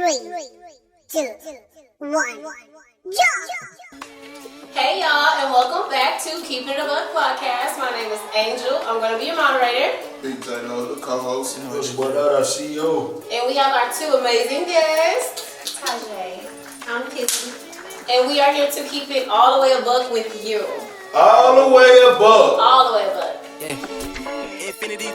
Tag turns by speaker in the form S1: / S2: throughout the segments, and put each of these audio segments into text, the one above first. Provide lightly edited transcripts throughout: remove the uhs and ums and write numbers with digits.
S1: 3, 2, 1, jump!
S2: Hey y'all, and welcome back to Keeping It a Buck podcast. My name is Angel. I'm going to be your moderator.
S3: Big J-Lo, the co-host. What up, CEO?
S2: And we have our two amazing guests. Tajay. I'm Kizzy. And we are here to keep it all the way a buck with you.
S3: All the way above.
S2: All the way a buck.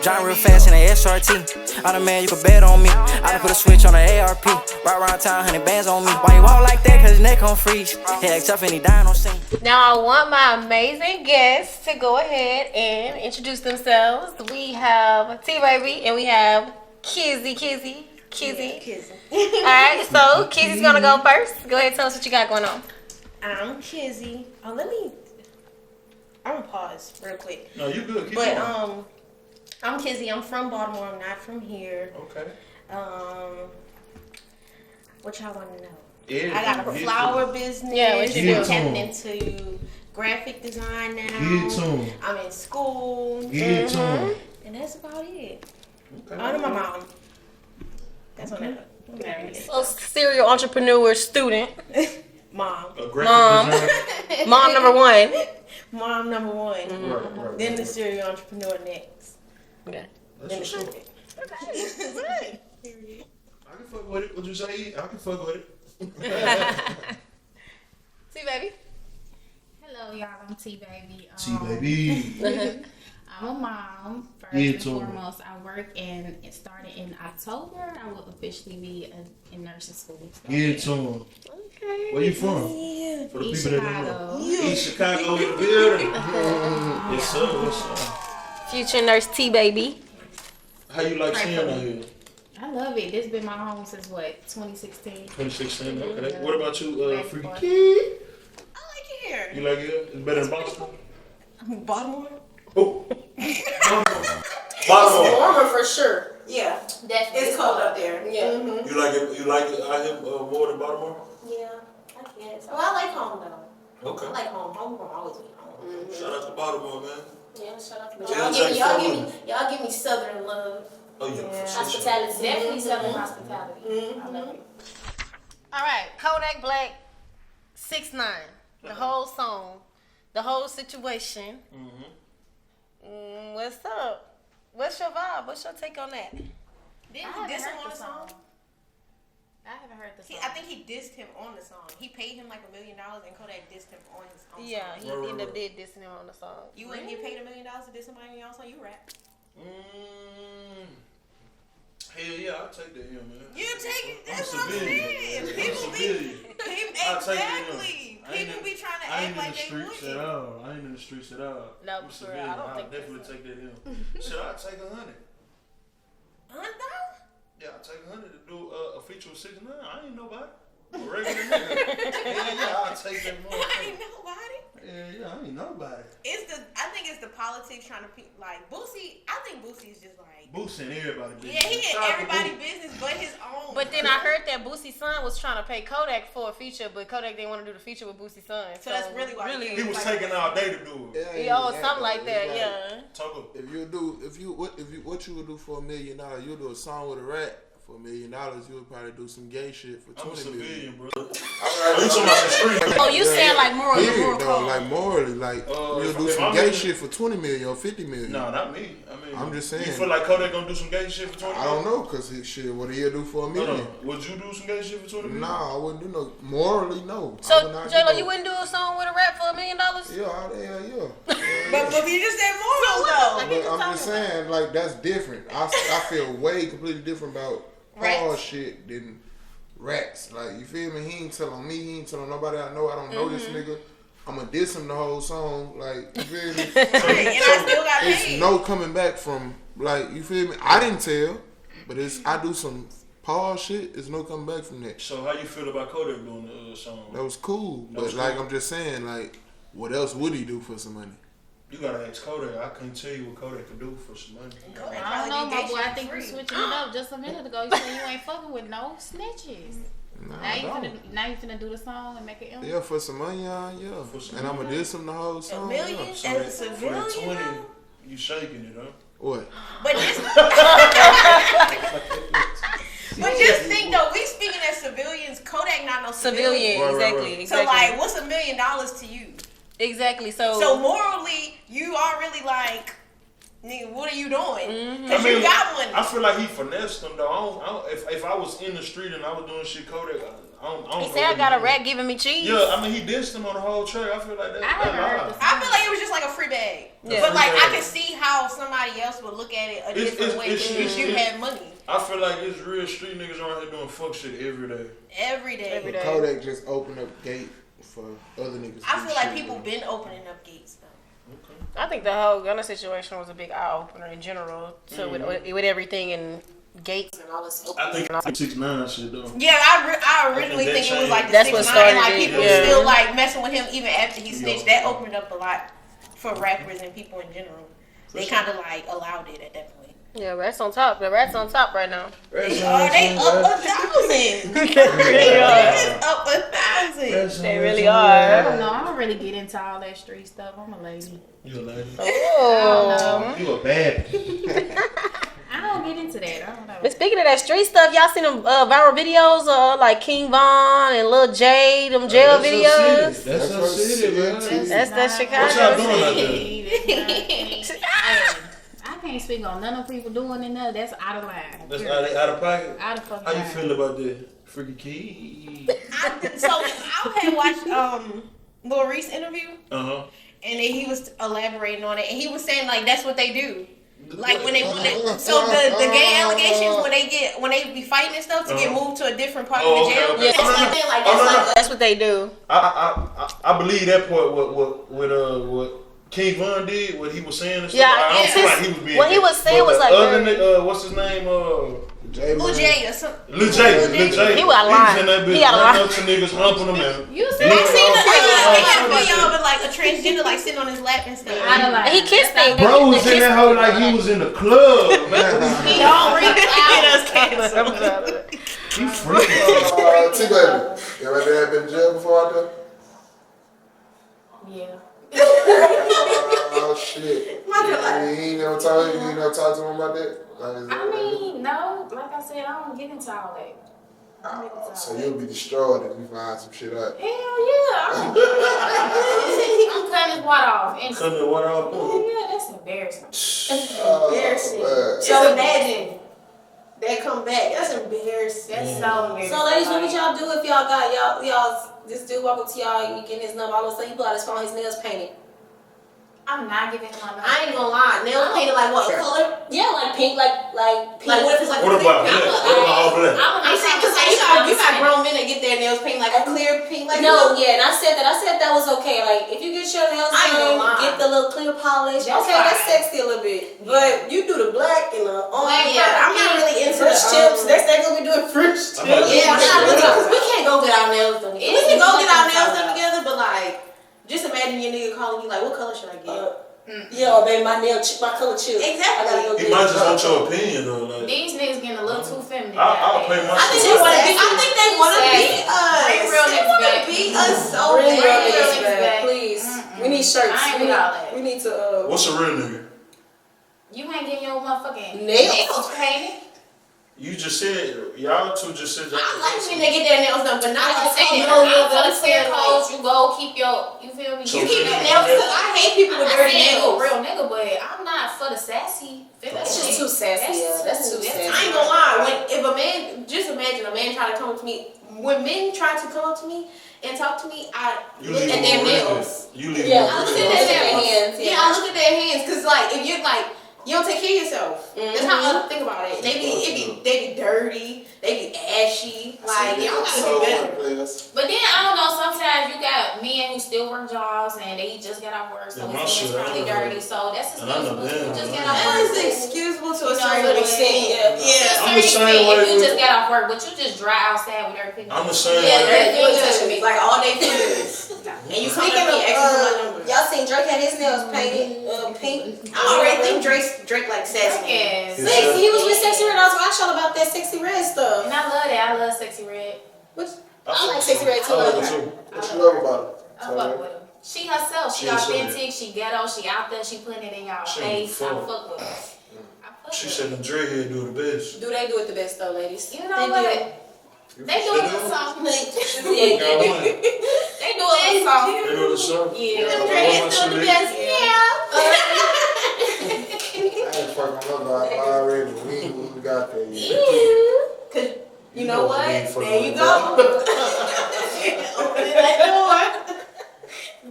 S4: Driving real fast in a SRT. I'm the man, you can bet on me. I done put a switch on the ARP. Right around town, 100 bands on me. Why you walk like that? Cause his neck on freeze. He act tough and he dying on scene.
S2: Now I want my amazing guests to go ahead and introduce themselves. We have T-Baby and we have Kizzy. Alright, so Kizzy's gonna go first. Go ahead and tell us what you got going on.
S5: I'm Kizzy. I'm gonna pause real quick.
S3: No, you good. Keep
S5: But
S3: going.
S5: I'm Kizzy. I'm from Baltimore. I'm not from here.
S3: Okay.
S5: What y'all want to know?
S3: Yeah,
S5: I got a flower business.
S2: Yeah, what you
S5: I'm
S2: do?
S5: tapping into graphic design now.
S3: Get to him.
S5: I'm in school.
S3: Get to him.
S5: And that's about it.
S3: Okay.
S5: I know my mom. That's on that. Married.
S2: So serial entrepreneur student.
S5: Mom.
S3: A graphic
S2: Mom.
S3: designer.
S2: Mom number one.
S5: Mom number one.
S3: Right.
S5: Then the serial entrepreneur next.
S2: Okay.
S5: Then the
S3: That's what's up.
S5: student.
S3: I can fuck with it. What you say? I can fuck with it.
S2: T-Baby.
S6: Hello, y'all. I'm T-Baby.
S3: T-Baby.
S6: I'm a mom. First
S3: Yeah,
S6: and
S3: too.
S6: foremost, I work and it started in October. I will officially be in nursing school. So,
S3: Get to him.
S2: Okay.
S3: Where you from?
S5: Yeah.
S3: For the
S6: East
S3: people that don't know.
S6: Chicago.
S3: East Chicago in the building. Yes, sir. Yes, sir.
S2: Future nurse T-Baby.
S3: How you like seeing out here?
S6: I love it. This has been my home since what, 2016?
S3: 2016. Okay. What about you,
S6: Back
S3: Freaky
S6: forth.
S3: Kid?
S5: I like it here.
S3: You like it? It's better than Boston?
S5: Baltimore?
S3: Oh.
S2: It's
S3: Baltimore.
S2: warmer for sure.
S5: Yeah.
S2: Definitely.
S5: It's cold up there.
S2: Yeah.
S5: Mm-hmm.
S3: You like it? You like it out here more than Baltimore?
S2: Yeah, I guess. Oh, I like home though.
S3: Okay.
S2: I like home. Home will always be home.
S3: Shout out to Baltimore, man.
S2: Yeah, shout out to
S3: Yeah,
S2: y'all give me southern love.
S3: Oh yeah,
S5: Yeah.
S3: for sure.
S2: Hospitality. Definitely southern hospitality. I love it. All right, Kodak Black, 6ix9ine. The whole song, the whole situation. What's up? What's your vibe? What's your take on that?
S5: Didn't
S6: I
S5: he
S6: haven't
S5: diss him
S6: heard
S5: on
S6: the
S5: the song?
S6: I haven't heard the song.
S5: I think he dissed him on the song. He paid him like $1 million and Kodak dissed him on his own
S2: Yeah,
S5: song.
S2: he ended up did dissing him on the song.
S5: You wouldn't get paid $1 million to diss somebody on your own song? You rap.
S3: Hell yeah, I'll take that here, man.
S5: You take it.
S3: I'm
S5: That's what I'm
S3: civilian.
S5: saying.
S3: I'm
S5: People be
S3: civilian. I'll take that here.
S5: exactly.
S3: I ain't
S5: People
S3: in-
S5: be trying to
S3: I ain't
S5: act
S3: in
S5: like
S3: the
S5: they
S3: streets
S5: wouldn't.
S3: at all. I ain't in the streets at all.
S2: No,
S3: I'm
S2: for real,
S3: civilian.
S2: I don't
S3: I'll
S2: think
S3: definitely
S2: that's
S3: take that here. Shit, I'll take 100. Yeah, I'll take 100 to do a feature with 6ix9ine. I ain't nobody. A regular nigga. Yeah, I'll take that
S5: I
S3: motherfucker.
S5: ain't nobody.
S3: Yeah, I ain't nobody.
S5: I think it's the politics trying to like Boosie. I think Boosie is just like
S3: Boost in everybody business.
S5: yeah, he in
S3: Shout out to
S5: everybody's
S3: Boo.
S5: business but his own.
S2: But then I heard that Boosie's son was trying to pay Kodak for a feature, but Kodak didn't want to do the feature with Boosie's son.
S5: So that's really why
S3: He was taking all day to do it.
S2: Oh, something like that, yeah.
S3: Talk up.
S7: If you what you would do for $1 million, you'll do a song with a rap for $1 million. You would probably do some gay shit for
S3: I'm a
S7: 20 million.
S3: civilian, bro. Oh, you talking about some street?
S2: Oh, you saying like moral
S7: Yeah, though,
S2: code.
S7: like morally, like you'll do
S3: if
S7: some
S3: I'm
S7: gay
S3: in-
S7: shit for 20 million or 50 million.
S3: No, not me. I mean,
S7: I'm just saying.
S3: You feel like Kodak gonna do some gay shit for 20
S7: I don't know, cause shit, what he'll do for $1
S3: No,
S7: million?
S3: no. Would you do some gay shit for 20 million?
S7: Nah, I wouldn't do no morally. No. I
S2: So,
S7: would not
S2: J-Lo,
S7: do
S2: you
S7: no-
S2: wouldn't do a song with a rap for $1 million?
S7: Yeah, yeah.
S5: but you just said moral though.
S7: But I'm just saying, like, that's different. I feel way completely different about hard shit than rats. Like, you feel me? He ain't telling me. He ain't telling nobody I know. I don't know this nigga. I'ma diss him the whole song. Like, you feel me?
S5: Right, and I still got
S7: It's
S5: paid.
S7: no coming back from, like, you feel me? I didn't tell, but I do some pause shit. There's no coming back from that.
S3: So how you feel about Kodak doing the song?
S7: That was cool. But,
S3: was
S7: like,
S3: cool.
S7: I'm just saying, like, what else would he do for some money?
S3: You gotta ask Kodak. I couldn't tell you what Kodak could do for some money.
S6: I don't know, my boy. I think you switching it up just a minute ago. You said you ain't fucking with no snitches.
S7: Nah,
S6: Now
S7: I
S6: you
S7: don't.
S6: finna do the song and make it.
S7: Yeah, for some money, yeah.
S3: For some
S7: And I'ma
S3: money.
S7: diss him the whole song.
S5: million?
S7: Yeah.
S3: So
S5: As a
S3: for that
S5: civilian,
S3: 20,
S5: though?
S3: you shaking it, huh?
S7: What?
S5: But this, But just think though, we speaking as civilians. Kodak not no civilian.
S2: Exactly.
S5: So like, what's $1 million to you?
S2: Exactly.
S5: So morally, you are really like, nigga, what are you doing? Because you got money.
S3: I feel like he finessed them though. If I was in the street and I was doing shit Kodak, I don't
S2: he said I got a rat giving me cheese.
S3: Yeah, I mean he dissed him on the whole track. I feel like that.
S5: I feel like it was just like a free bag.
S2: Yeah.
S5: But like I can see how somebody else would look at it a different way because you had money.
S3: I feel like it's real street niggas around here doing fuck shit every day.
S5: Every day.
S7: Kodak just opened up gate for other niggas.
S5: I feel like people been opening up gates though.
S3: Okay.
S2: I think the whole Gunna situation was a big eye opener in general. So with everything and Gates and all this.
S3: I think 6ix9ine shit though.
S5: Yeah, I originally think it was like the
S2: That's
S5: 6ix9ine,
S2: what started
S5: like
S2: it,
S5: people still like messing with him even after he snitched. That opened up a lot for rappers and people in general. They kind of like allowed it at that point.
S2: Yeah, Rats on top. The Rats on top right now.
S5: They up 1,000.
S2: They really are.
S5: Up 1,000.
S2: They really
S6: I
S2: are.
S6: don't know. I don't really get into all that street stuff. I'm a lady.
S3: You a lady?
S2: Oh.
S3: You a bad.
S6: I don't get into that. I don't know.
S2: But speaking of that street stuff, y'all seen them viral videos like King Von and Lil J, them jail videos?
S3: That's her city, man.
S2: That's that Chicago.
S3: What y'all doing out there?
S6: I can't speak on none of people doing it. None. That's out of line.
S3: That's out of pocket?
S6: Out of fucking
S3: How you
S6: line.
S3: feel about that? Freaky key.
S5: So I had watched Lil Reese interview, and then he was elaborating on it, and he was saying like that's what they do. Like when they so the gang allegations when they be fighting and stuff to get moved to a different part of the jail.
S2: Yeah, that's what they do.
S3: I believe that part what King Von did, what he was saying and stuff.
S2: Yeah,
S3: I don't feel like he was being.
S2: What he was saying was like
S3: other nigga, what's his name?
S5: Lil J or something.
S3: Lil J.
S2: He was lying.
S3: in that bitch.
S2: He had a lie.
S3: Up to niggas humping him and.
S6: You
S5: I seen a video of like a transgender like sitting on his lap and stuff.
S6: Out of line.
S2: He kissed me.
S3: Bro was in that hoe like he was in the club, man.
S6: He don't reach out.
S3: You freaking.
S7: T-Baby, you ever been in jail before out there?
S6: Yeah.
S7: Oh shit. You ain't never talk to him about that?
S6: I mean, no. Like I said, I don't get into all that.
S7: So you'll be destroyed if you find some shit out.
S6: Hell yeah. I'm cutting his water off.
S3: Cutting the water off.
S6: Yeah, that's embarrassing.
S5: Embarrassing.
S7: Man.
S5: So imagine they come back. That's embarrassing.
S6: That's so embarrassing.
S8: So, ladies, what would y'all do if y'all got y'all this dude walk up to y'all, you getting his number, all of a sudden he pull out his phone, his nails painted?
S6: I'm not giving him my number.
S5: I ain't gonna lie. Nails painted like what color?
S8: Yeah, like pink, like pink.
S5: Like what if it's like
S3: What about black? What about all black?
S5: I'm saying because you got grown men that get their nails painted like a clear pink. Like
S8: No, yeah, and I said that was okay. Like if you get your nails
S5: I ain't gonna lie.
S8: painted, get the little clear polish.
S5: That's
S8: okay,
S5: fine.
S8: that's sexy a little bit. But you do the black and the orange.
S5: Yeah, I'm not really into
S8: French tips. Next thing gonna be doing French tips.
S5: Yeah, I'm not really because we can't go get our nails done. We can go get our nails done
S6: together.
S5: together, but like, just imagine your nigga calling you like, what color should I get?
S8: Yo, baby, my color chill.
S5: Exactly.
S8: I gotta go
S3: He
S8: get
S3: might
S8: it.
S3: just want your opinion though. Like,
S6: These niggas getting a little too feminine.
S3: I'll pay my
S5: I think
S3: shit.
S5: they want to be us.
S6: Bring real
S5: They
S6: niggas
S5: want to
S6: back.
S5: be us so
S8: Bring real
S5: bad.
S8: niggas
S6: back.
S8: back, please. We need shirts.
S6: I ain't with all that.
S8: We need to.
S3: What's a real nigga?
S6: You ain't getting your motherfucking
S8: Nails
S6: painted.
S3: You just said y'all two just said.
S5: I like when they get their nails done, but not like
S6: You
S5: oh,
S6: know, for the
S5: clear
S6: clear codes, you go keep your, you feel me?
S3: So
S5: You keep
S3: Yeah.
S5: your nails. Cause I hate people with dirty
S6: You a
S5: nails.
S6: real nigga, but I'm not for the sassy.
S8: That's just too sassy. That's too sassy.
S5: I ain't gonna lie. If a man, just imagine a man try to come up to me. When men try to come up to me and talk to me, I
S3: You
S5: look
S3: leave
S5: at their
S3: them
S5: nails.
S3: You leave
S8: Yeah,
S3: them
S5: I look
S3: with
S5: at
S3: it.
S5: their
S8: hands,
S5: Yeah, I look at their hands. Cause like if you're like you don't take care of yourself. That's how I think about it. They be dirty. They be ashy. Like y'all gotta do better.
S6: But then I don't know. Sometimes you got men who still work jobs and they just get out work, so
S3: Yeah, my
S6: his
S3: shit,
S6: hands probably
S3: I know.
S6: dirty. So that's
S3: And I know
S6: excusable. You
S3: damn,
S6: just
S3: I
S6: get
S3: know.
S6: out
S5: That
S6: work.
S5: is excusable to a
S6: You know,
S5: certain
S6: but
S5: extent.
S8: Yeah.
S5: Yeah.
S3: I'm the same way
S6: If you
S3: with-
S6: just get off work, but you just dry outside with everything.
S3: I'm the same
S5: Yeah,
S3: way.
S5: they're
S6: You ain't touching me.
S5: like all day fingers. And you come
S8: Speaking
S5: to
S8: of,
S5: me asking for my number.
S8: y'all seen Drake had his nails painted pink.
S5: I already think Drake like sassy.
S6: Yes.
S8: Sexy. He was with Sexy Red. I was watching about that Sexy Red stuff.
S6: And I love that. I love Sexy Red.
S8: I like Sexy Red too.
S3: I like it too.
S7: What you love about it?
S6: I fuck with her. She herself. She
S3: She is
S6: authentic. She ghetto. She out there. She putting it in y'all
S3: She
S6: face. I
S3: full.
S6: fuck with her. I
S3: She said the dreadhead do the best.
S8: Do they do it the best though, ladies?
S6: You know what? They do a little something.
S8: They do
S3: Got one.
S8: a little something.
S3: They do the something.
S8: Yeah.
S5: Them dreads do the best. Yeah.
S7: I ain't fucking nobody already. We got that yet.
S8: Cause you know what?
S3: we ain't fucking
S8: There you
S3: with
S8: go. Opening that door.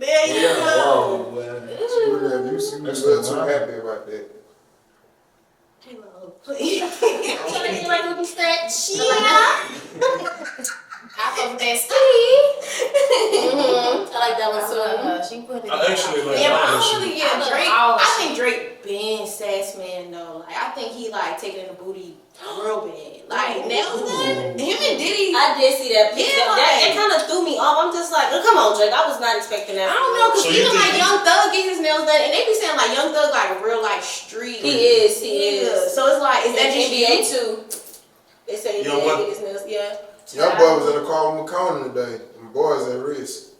S8: There you go.
S7: You seem a little too happy about that.
S8: Please.
S5: I'm trying to get like a little stretch. Yeah.
S6: I fuck with that ski.
S8: I like that one too.
S6: She put it.
S3: I actually like
S8: Yeah, but I
S3: all that
S8: don't
S3: shit.
S8: really get Drake. I think Drake been sass man though. Like I think he like taking in the booty real bad. Like nails done. Him and Diddy.
S9: I did see that.
S8: Yeah,
S9: That kind of threw me off. I'm just like, oh, come on, Drake. I was not expecting that.
S8: I don't know, cause
S3: So you
S8: even
S3: think
S8: like Young Thug get his nails done, and they be saying like Young Thug like real like street.
S9: He is.
S8: So it's like, is that just
S9: NBA
S8: you?
S9: too? They say
S3: Young
S9: NBA
S3: what?
S9: get his nails. Yeah.
S7: Young boy was in the car with McCone today. And boys at risk.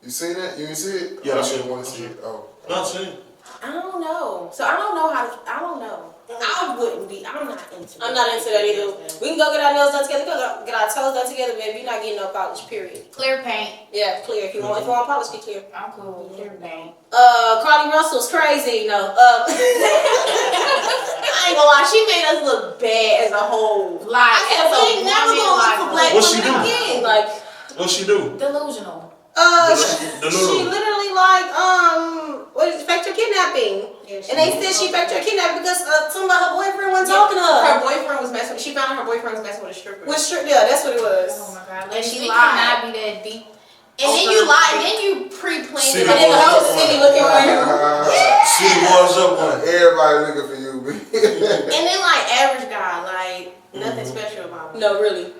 S7: You seen that? You ain't see it?
S3: Yeah, I
S7: I
S3: seen
S7: didn't
S3: it.
S7: want to see it. Oh.
S3: Not saying.
S8: I don't know. So I don't know how to. I don't know. I wouldn't be. I'm not into.
S9: I'm not into that either. We can go get our nails done together. Get our toes done together, baby. You're not getting no polish. Period.
S6: Clear paint.
S9: Yeah, clear. If you want polish, be clear.
S6: I'm cool with clear paint.
S9: Cardi Russell's crazy. No.
S8: I ain't gonna lie. She made us look bad as a whole.
S6: Like,
S8: I said,
S6: as a
S8: we ain't never
S6: woman,
S8: gonna look for
S6: like,
S8: black
S3: what she
S8: women
S3: do?
S8: again.
S9: Like,
S3: What she do?
S6: Delusional.
S8: She literally like what is it, factory kidnapping?
S9: Yeah,
S8: And they said she factory kidnapping because somebody her boyfriend wasn't talking to her. Her boyfriend was messing. She found out her boyfriend was messing with a stripper. Yeah, that's what it was.
S6: Oh my god.
S8: And
S6: Like,
S8: she
S6: she
S8: lied.
S6: cannot be that deep.
S8: And then you lie, and then you pre-planned
S3: See
S8: it,
S3: the
S8: and then the
S3: boys
S8: whole
S3: up
S8: city
S3: one.
S8: looking for you.
S3: See the boys up one.
S7: Everybody looking for you, man.
S8: And then like average guy, like nothing special about him.
S9: no, really.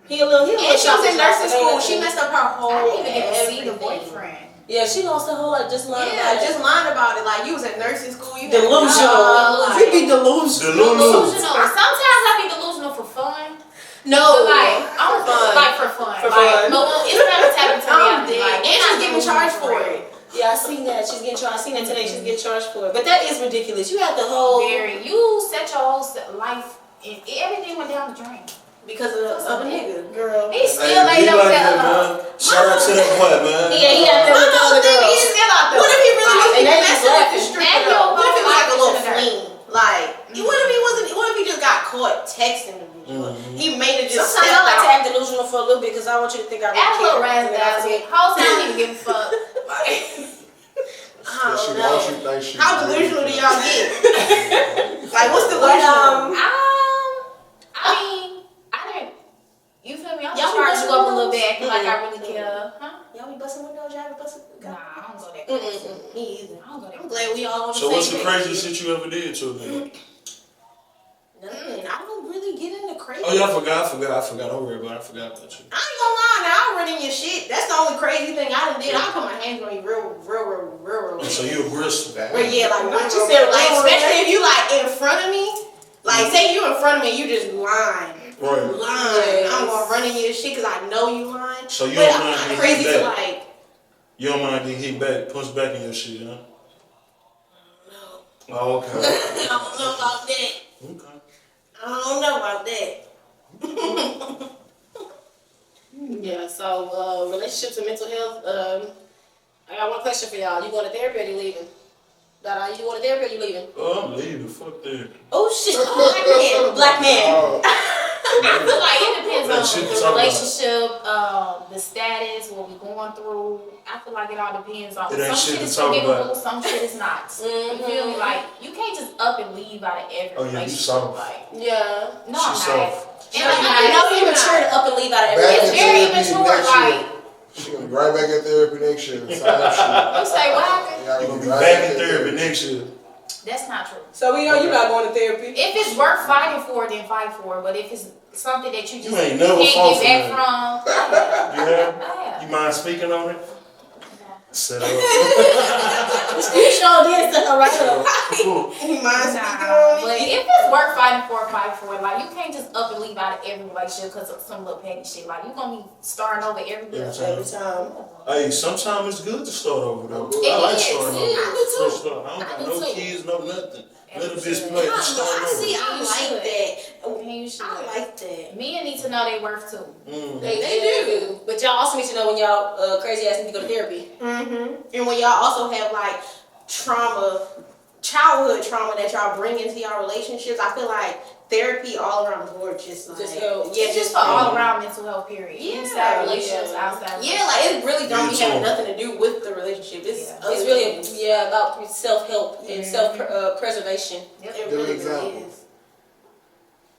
S9: He a little.
S8: And she was in nursing school. She messed up her whole.
S6: I didn't even get to see the
S8: everything.
S6: boyfriend.
S9: Yeah, she lost her whole like just lying.
S8: Yeah,
S9: about it.
S8: just lying about it. Like you was in nursing school. You
S9: Delusional.
S8: You be delusional.
S6: Delusional. Sometimes I be delusional for fun.
S8: No,
S6: But like, I'm like for fun.
S9: For
S6: like,
S9: fun.
S6: But it's not a tapping to
S8: I'm
S6: reality.
S8: dead.
S6: Like,
S8: And she's getting charged for it.
S9: Yeah, I seen that. She's getting charged. I seen that today. She's getting charged for it. But that is ridiculous. You have the whole
S6: Very. You set your whole life, and everything went down the drain.
S8: Because of a nigga, girl.
S6: He still ain't no
S3: man. Shout out to that boy, man.
S9: yeah, he had that with the other girls.
S8: He's still out there. What if he really was
S9: And they
S8: messing
S9: just
S8: with the
S9: laughing.
S8: stripper?
S6: And
S8: though? What if it was like a little
S6: you'll
S8: fling? Like, what if he wasn't? What if he just got caught texting the bitch? He made it just
S9: Sometimes
S8: step
S9: I like to
S8: out.
S9: act delusional for a little bit because I want you to think I really
S6: Add a little
S9: care.
S6: razzle dazzle. Whole time he give a fuck.
S8: I
S7: She
S8: don't
S7: wants
S8: know.
S7: you to think she.
S8: How delusional do y'all get? Like, what's delusional?
S6: I mean, I didn't. You feel me? I'm
S9: Y'all
S6: charge you
S9: busting
S6: up a little
S9: windows?
S6: bit, acting like I really care. Huh?
S9: Y'all be busting windows, y'all be busting.
S6: Nah, I don't go that crazy.
S8: Me either.
S6: I don't go that
S8: I'm
S6: crazy.
S8: glad we all on the
S3: So
S8: same
S3: what's the
S8: page.
S3: craziest shit you ever did to a nigga?
S8: Nothing. I don't really get into crazy.
S3: Oh yeah, I forgot. Don't worry about it. I forgot about you.
S8: I ain't gonna lie, now I'll run in your shit. That's the only crazy thing I done did. I'll put my hands on you real.
S3: So you aggressive.
S8: Well, yeah, like
S9: What
S8: what
S9: you
S8: you
S9: said,
S8: said, like
S9: real,
S8: especially if you like in front of me. Like say you in front of me, you just lying.
S3: Right.
S8: Lying. I'm gonna run in your shit because I know you lying.
S3: So you
S8: But
S3: don't
S8: I'm
S3: mind
S8: not
S3: getting
S8: crazy
S3: hit
S8: to
S3: back?
S8: like.
S3: You don't mind getting hit back, punched back in your shit, huh?
S8: No,
S3: Oh, okay.
S8: I don't know about that.
S3: Okay.
S8: I don't know about that. Yeah. So relationships and mental health. I got one question for y'all. You going to therapy or you leaving? Dada, you going to therapy or you leaving?
S3: Oh, I'm leaving. Fuck that.
S8: Oh shit! Black man.
S6: I feel like it depends
S3: That
S6: on
S3: shit
S6: the
S3: is all right.
S6: relationship, the status, what we going through. I feel like it all depends on.
S3: It ain't
S6: Some
S3: shit
S6: shit
S3: to
S6: is
S3: talk
S6: forgivable,
S3: about.
S6: some shit is not. You feel me? Like you can't just up and leave out of every
S3: Oh, yeah, you
S6: relationship.
S3: soft.
S6: Like
S8: Yeah.
S6: no,
S3: She
S6: I'm
S3: soft.
S6: not. And
S8: No,
S6: like,
S8: you
S6: I know
S8: you're
S6: immature
S8: not.
S6: to up and leave out of every.
S7: Back
S6: It's
S7: in
S6: very
S7: therapy
S6: immature.
S7: next
S6: Like
S7: year. She gonna be right back at therapy next year. Same shit.
S6: you say, what happened?
S7: Y'all
S3: You
S7: gonna
S3: gonna
S7: be
S3: be
S7: right
S3: back in therapy next year.
S6: That's not true.
S9: So we know you're not going to therapy.
S6: If it's worth fighting for, then fight for it. But if it's something that you just
S3: You ain't never
S6: can't
S3: fought
S6: get
S3: for
S6: back
S3: that.
S6: from,
S3: You have?
S6: I have.
S3: You mind speaking on it? Set up.
S9: You sure did set her right up.
S8: You mind speaking
S6: Nah,
S8: on
S6: but
S8: it?
S6: if it's worth fighting for, fight for it. Like you can't just up and leave out of every relationship because of some little petty shit. Like you gonna be starting over every day.
S8: Every time.
S3: Hey, sometimes it's good to start over though.
S6: It
S3: I like
S6: is,
S3: starting
S6: it
S3: over.
S6: is.
S3: Fresh start. I don't
S6: I
S3: got
S6: do
S3: no
S6: too.
S3: kids, no nothing. Let a bitch play.
S5: See, I like that.
S6: I
S5: like that.
S6: Men need to know their worth too.
S8: They do. But y'all also need to know when y'all crazy ass need to go to therapy.
S5: And when y'all also have like childhood trauma that y'all bring into y'all relationships, I feel like therapy all around the board just
S6: help. Yeah, just for all around mental health period.
S5: Yeah,
S6: inside relationships, outside.
S5: Yeah, like it really don't be having nothing to do with the relationship. It's
S8: really about self help and self preservation.
S5: It really is.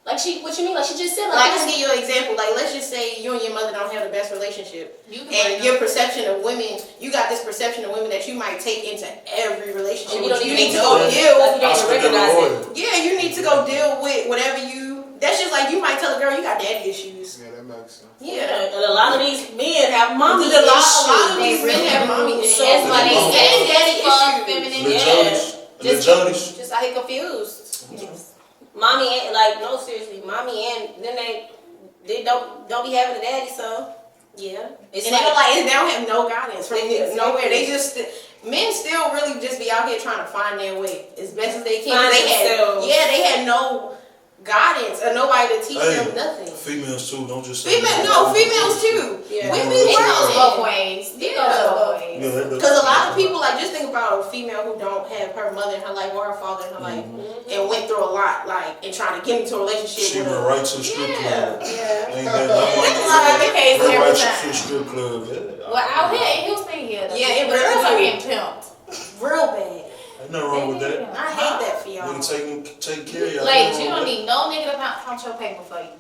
S8: Like what you mean? Like she just said.
S5: Like I can give you an example. Like let's just say you and your mother don't have the best relationship, and your perception of women, you got this perception of women that you might take into every relationship.
S8: And you need to
S5: go deal.
S8: Yeah,
S5: you need to go deal with whatever you. That's just like you might tell a girl you got daddy issues.
S7: Yeah, that makes sense.
S5: Yeah,
S8: and a lot of these men have mommy
S5: issues.
S8: A lot
S5: of these men have mommy issues.
S6: That's why they say
S5: daddy issues.
S6: Feminine.
S5: Just I get confused.
S8: Mommy ain't no seriously. Mommy and then they don't be having a daddy, so yeah. It's
S5: and they don't have no guidance from nowhere. They just men still really just be out here trying to find their way as best as they can. They had no guidance or nobody to teach them nothing.
S3: Females too, don't just say
S5: females too.
S6: Yeah.
S5: Women
S6: goes both ways.
S5: Because a lot of people just think about a female who don't have her mother in her life or her father in her life and went through a lot and trying to get into a relationship.
S3: She went right to the strip club.
S5: Ain't
S3: that right to the strip club.
S6: Well, out here in Houston,
S5: it
S6: girls are getting pimped
S5: real bad.
S3: Ain't nothing wrong with that.
S5: I hate that for y'all.
S3: Nigga take care of y'all.
S6: Ladies, you don't need no nigga to count your paper for you.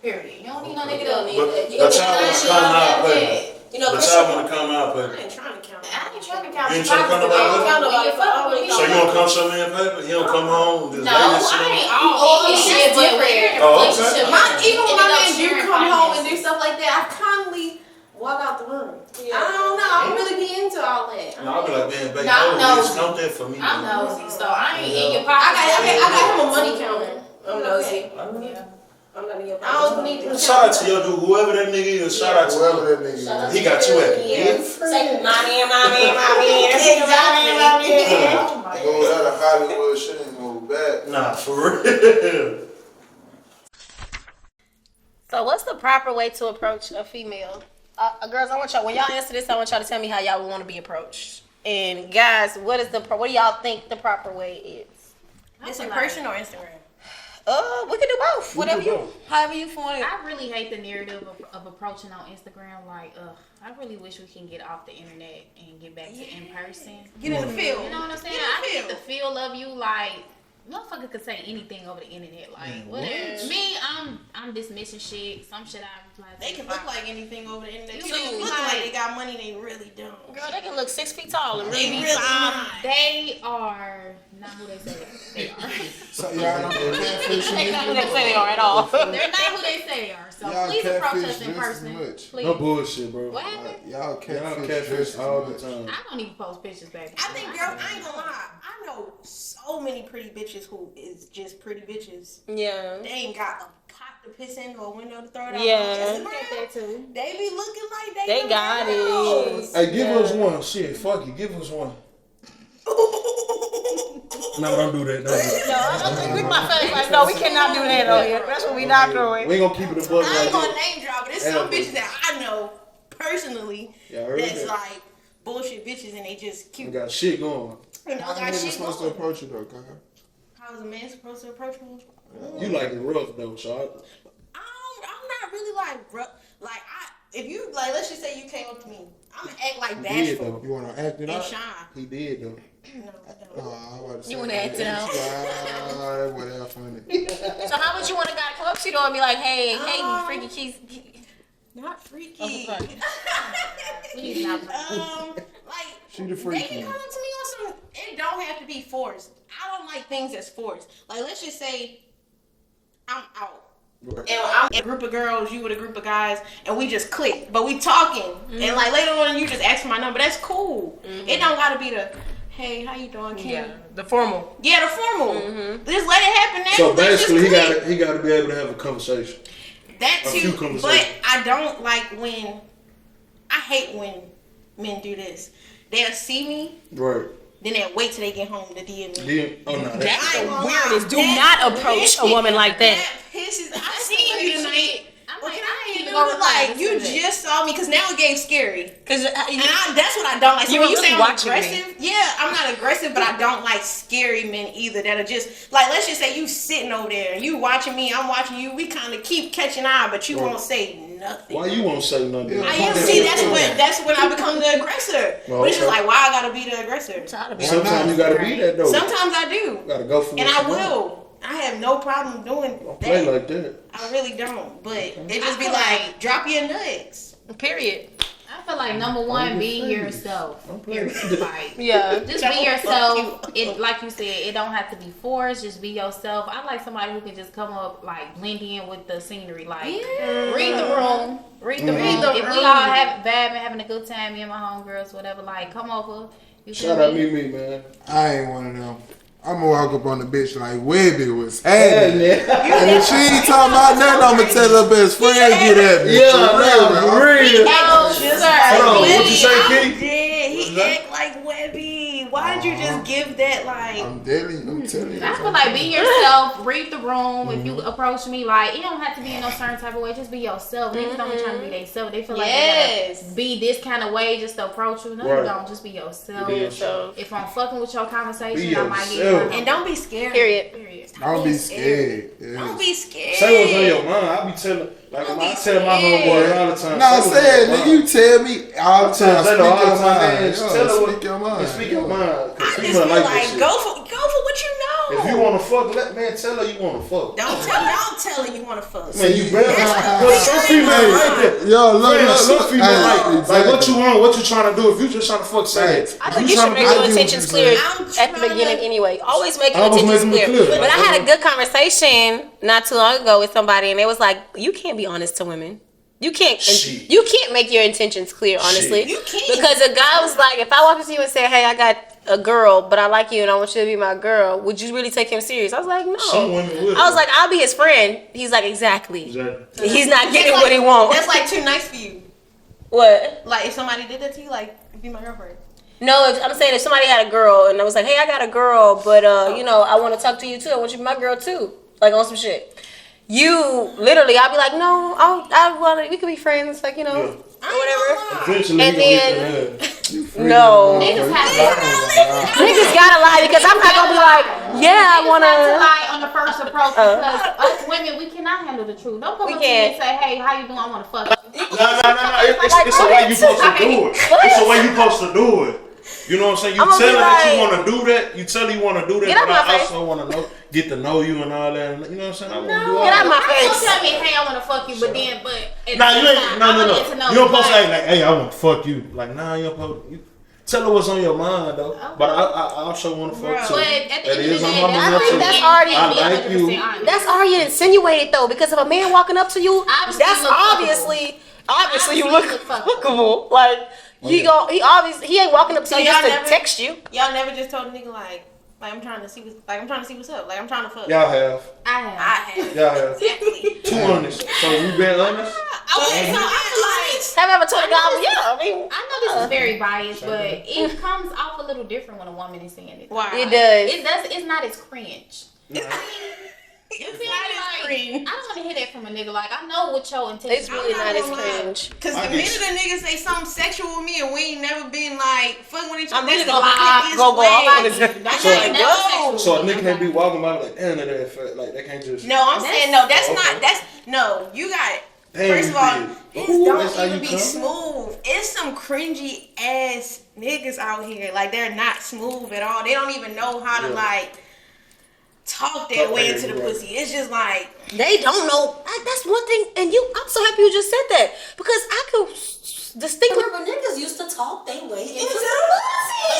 S6: Period. You don't need no nigga to
S3: But y'all want to come out, baby. But y'all want to come out, baby.
S5: I ain't trying to count.
S6: I ain't trying to count.
S3: You ain't trying to count nobody? So you don't count your man paper? You don't come home?
S6: No, I ain't all shit, but
S5: even when my man do come home and do stuff like that, I kindly walk out the room. I don't know. I don't really be into all that.
S3: No, I'll be like, man, baby, count that for me.
S6: I'm nosy, so I ain't in your pocket.
S5: I got him a money counter.
S8: I'm nosy.
S6: Yeah.
S8: I'm not in your
S5: pocket. I don't need to.
S3: Shout out to your dude, whoever that nigga is. Shout out to
S7: whoever that nigga is.
S3: He got you at
S8: Say, mommy.
S7: Going out of Hollywood, shit ain't go back.
S3: Nah, for real.
S2: So what's the proper way to approach a female? Girls, I want y'all, when y'all answer this, I want y'all to tell me how y'all would want to be approached. And guys, what do y'all think the proper way is?
S5: It's in person or Instagram?
S2: We can do both. However you want it.
S6: I really hate the narrative of approaching on Instagram. Like, I really wish we can get off the internet and get back to in person.
S5: Get in the field.
S6: You know what I'm saying? I get the feel of you. Like, motherfucker could say anything over the internet. Like, whatever. Me, I'm dismissing shit. Some shit I reply to.
S5: They can look like anything over the internet. They can look like they got money. They really don't.
S2: Girl, they can look 6 feet tall and really be
S6: They are not who they say they are.
S7: So y'all not catfishing?
S2: They're not who they say they are at all.
S6: They're not who they say they are. So
S7: y'all
S6: please approach us
S7: catfish
S6: in
S7: just
S6: person.
S7: as much.
S6: Please.
S10: No bullshit, bro.
S6: What happened?
S7: Y'all catfish
S10: all the time.
S6: I don't even post pictures back.
S5: I think, girl, I ain't gonna lie. I know so many pretty bitches who is just pretty bitches.
S2: Yeah.
S5: They ain't got a pot to piss in or a window to throw it out.
S2: Yeah.
S6: That too.
S5: They be looking like
S2: they got it.
S10: Hey, give us one. Shit, fuck it. Give us one. No, don't do that.
S2: No, we cannot do that on here. That's what we not doing.
S10: We ain't gonna keep it a buck.
S5: I ain't gonna name drop, but there's some bitches that I know personally that's like bullshit bitches and they just cute.
S10: They got shit going.
S5: And
S7: How are niggas supposed to approach you though, Kyle?
S5: How is a man supposed to approach me?
S10: You like it rough though, Shot.
S5: I'm not really like rough. Like if you like, let's just say you came up to me, I'm gonna act like
S7: He
S5: bashful.
S7: did though. You wanna act it out?
S5: And shy.
S7: He did though.
S5: No, I don't.
S2: You wanna act it out?
S7: That would have funny.
S2: So how would you want a guy to come up to you and be like, hey, freaky Kizzy?
S5: Not freaky.
S2: Oh,
S6: He's not freaky.
S5: Like
S7: She the freaky.
S5: they can come up to me on some. It don't have to be forced. I don't like things that's forced. Like let's just say I'm out.
S7: Right.
S5: And I'm in a group of girls, you with a group of guys, and we just click. But we talking. And like later on you just ask for my number. That's cool. It don't gotta be the hey, how you doing, Kim?
S2: The formal.
S5: Yeah, the formal. Just let it happen.
S10: So basically, he got to be able to have a conversation.
S5: That too, but I don't like when. I hate when men do this. They'll see me.
S10: Right.
S5: then they wait till they get home to DM me.
S10: Oh no,
S2: That's the weirdest. Do not approach a woman like that.
S5: Pisses. I seen you tonight.
S6: I'm like, I ain't even
S5: Like
S6: gonna
S5: you just saw me because now it gave scary.
S2: Cause
S5: And that's what I don't like. So
S2: You
S5: when
S2: were
S5: you say
S2: really
S5: I'm
S2: watching me.
S5: aggressive, yeah, I'm not aggressive, but I don't like scary men either. That are just like, let's just say you sitting over there and you watching me, I'm watching you. We kind of keep catching eye, but you won't say nothing.
S10: why you won't say nothing?
S5: I am. See, that's when I become the aggressor. But it's just like, why I gotta be the aggressor?
S10: Sometimes you gotta be that though.
S5: Sometimes I do.
S10: You gotta go for it.
S5: And I will. I have no problem doing
S10: Don't
S5: that.
S10: play like that.
S5: I really don't. But it just be like, drop your nuts.
S2: Period.
S6: I feel like number one, be yourself. Period. Like,
S2: Yeah.
S6: just be yourself. It, like you said, it don't have to be forced. Just be yourself. I like somebody who can just come up, like, blend in with the scenery. Like, read the room. Read the room. If we all have vibing, having a good time, me and my homegirls, whatever, like, come over. You
S10: Shout out me, man.
S7: I ain't one of them. I'm gonna walk up on the bitch like Webby was happening. And if she ain't talking about nothing, I'm gonna tell her best friend get at me.
S10: For real. Hold on, what you say, Keith?
S5: Yeah, he act like Webby. Why did you just give that like?
S7: I'm telling you.
S6: I feel like be yourself, read the room. If you approach me, like, it don't have to be in no certain type of way. Just be yourself. Niggas don't be trying to be themselves. They feel like they gotta be this kind of way just to approach you. No, you don't. Just be yourself.
S2: Be yourself.
S6: If I'm fucking with your conversation,
S10: Be
S6: I might get
S10: yourself.
S5: And don't be scared.
S2: Period.
S7: Don't be scared.
S5: Don't be scared.
S10: Say what's on your mind. I be telling, like, I tell my homeboy all the time.
S7: No, say it, nigga. You tell me all the time.
S10: Say
S7: Speak
S10: all the
S7: your
S10: time, man.
S7: mind.
S10: Just tell her
S7: Speak your mind.
S10: Speak your mind.
S5: I
S10: Cause
S5: just
S10: people
S5: feel
S10: like
S5: like
S10: this shit.
S5: go for what you know.
S10: If you wanna fuck, tell her you wanna fuck.
S5: Don't tell her you want to fuck.
S10: Man, you better. But some females like that.
S7: Yo,
S10: Some females like
S7: exactly.
S10: what you want, what you trying to do. If you just trying to fuck, say it.
S2: I think you should make your intentions clear at the beginning anyway. Always make your intentions clear. But I had a good conversation not too long ago with somebody, and it was like, you can't be honest to women. You can't make your intentions clear, honestly.
S5: You can't.
S2: Because a guy was like, if I walk up to you and say, hey, I got a girl, but I like you and I want you to be my girl, would you really take him serious? I was like, no.
S10: Some women would.
S2: I was like, I'll be his friend. He's like, exactly. He's not getting
S5: That's
S2: what he wants.
S5: That's like too nice for you.
S2: What?
S5: Like if somebody did that to you, like be my girlfriend.
S2: No, I'm saying if somebody had a girl and I was like, hey, I got a girl, but you know, I want to talk to you too. I want you to be my girl too. Like on some shit. You literally, I'll be like, no, I want. We could be friends, like, you know, or whatever.
S10: Eventually,
S2: And then
S7: No.
S6: Niggas have to
S2: niggas gotta lie because I'm not gonna be like, yeah, I wanna
S6: lie on the first approach because us women, we cannot handle the truth. Don't come up to me and say, hey, how you doing? I want to fuck you.
S3: No. It's the way you supposed to do it. It's the way you supposed to do it. You know what I'm saying? You tell her that you want to do that. You tell her you want to do that, but I also want to get to know you and all that. You know what I'm saying? I want to do all
S2: get out
S3: that.
S2: my
S6: Don't
S2: face.
S6: tell me, hey, I want to fuck you, but then,
S3: Nah, you ain't. No. You don't supposed to say like, hey, I want to fuck you. Like, nah, you don't supposed to. Tell her what's on your mind though. Okay. But I also want to fuck too.
S6: But at the
S3: That
S6: end of
S3: is
S6: the
S3: on
S6: day,
S3: my mind too.
S2: That's already.
S3: I like you.
S2: That's already insinuated though, because if a man walking up to you, that's obviously you look fuckable. Like he ain't walking up to you just to text you.
S5: Y'all never just told a nigga like I'm trying to see what's up. Like I'm trying to fuck.
S10: Y'all have.
S6: I have.
S10: Y'all have.
S5: Exactly.
S10: Too honest. So you been honest?
S2: Have I ever told a guy? Yeah, I mean,
S6: I know this is very biased, but it comes off a little different when a woman is saying it.
S5: Why?
S2: It does.
S6: It does. It's not as cringe.
S5: It's not as cringe.
S6: I don't want to hear that from a nigga. Like, I know what your intention.
S2: It's really not as cringe.
S5: Cause the minute a nigga say something sexual with me and we ain't never been like fucking with each other,
S2: I'm really
S5: that's
S2: gonna
S5: the
S2: go off on his.
S10: So a nigga can't be walking by like, damn, that fat. Like, they can't just.
S5: No, I'm saying no. That's not. That's no. You got it. First of all, his don't even be smooth. It's some cringy ass niggas out here. Like they're not smooth at all. They don't even know how to like talk their way into the pussy. It's just like
S2: they don't know. That's one thing. And I'm so happy you just said that because I could distinctly
S9: remember niggas used to talk their way into the
S6: pussy.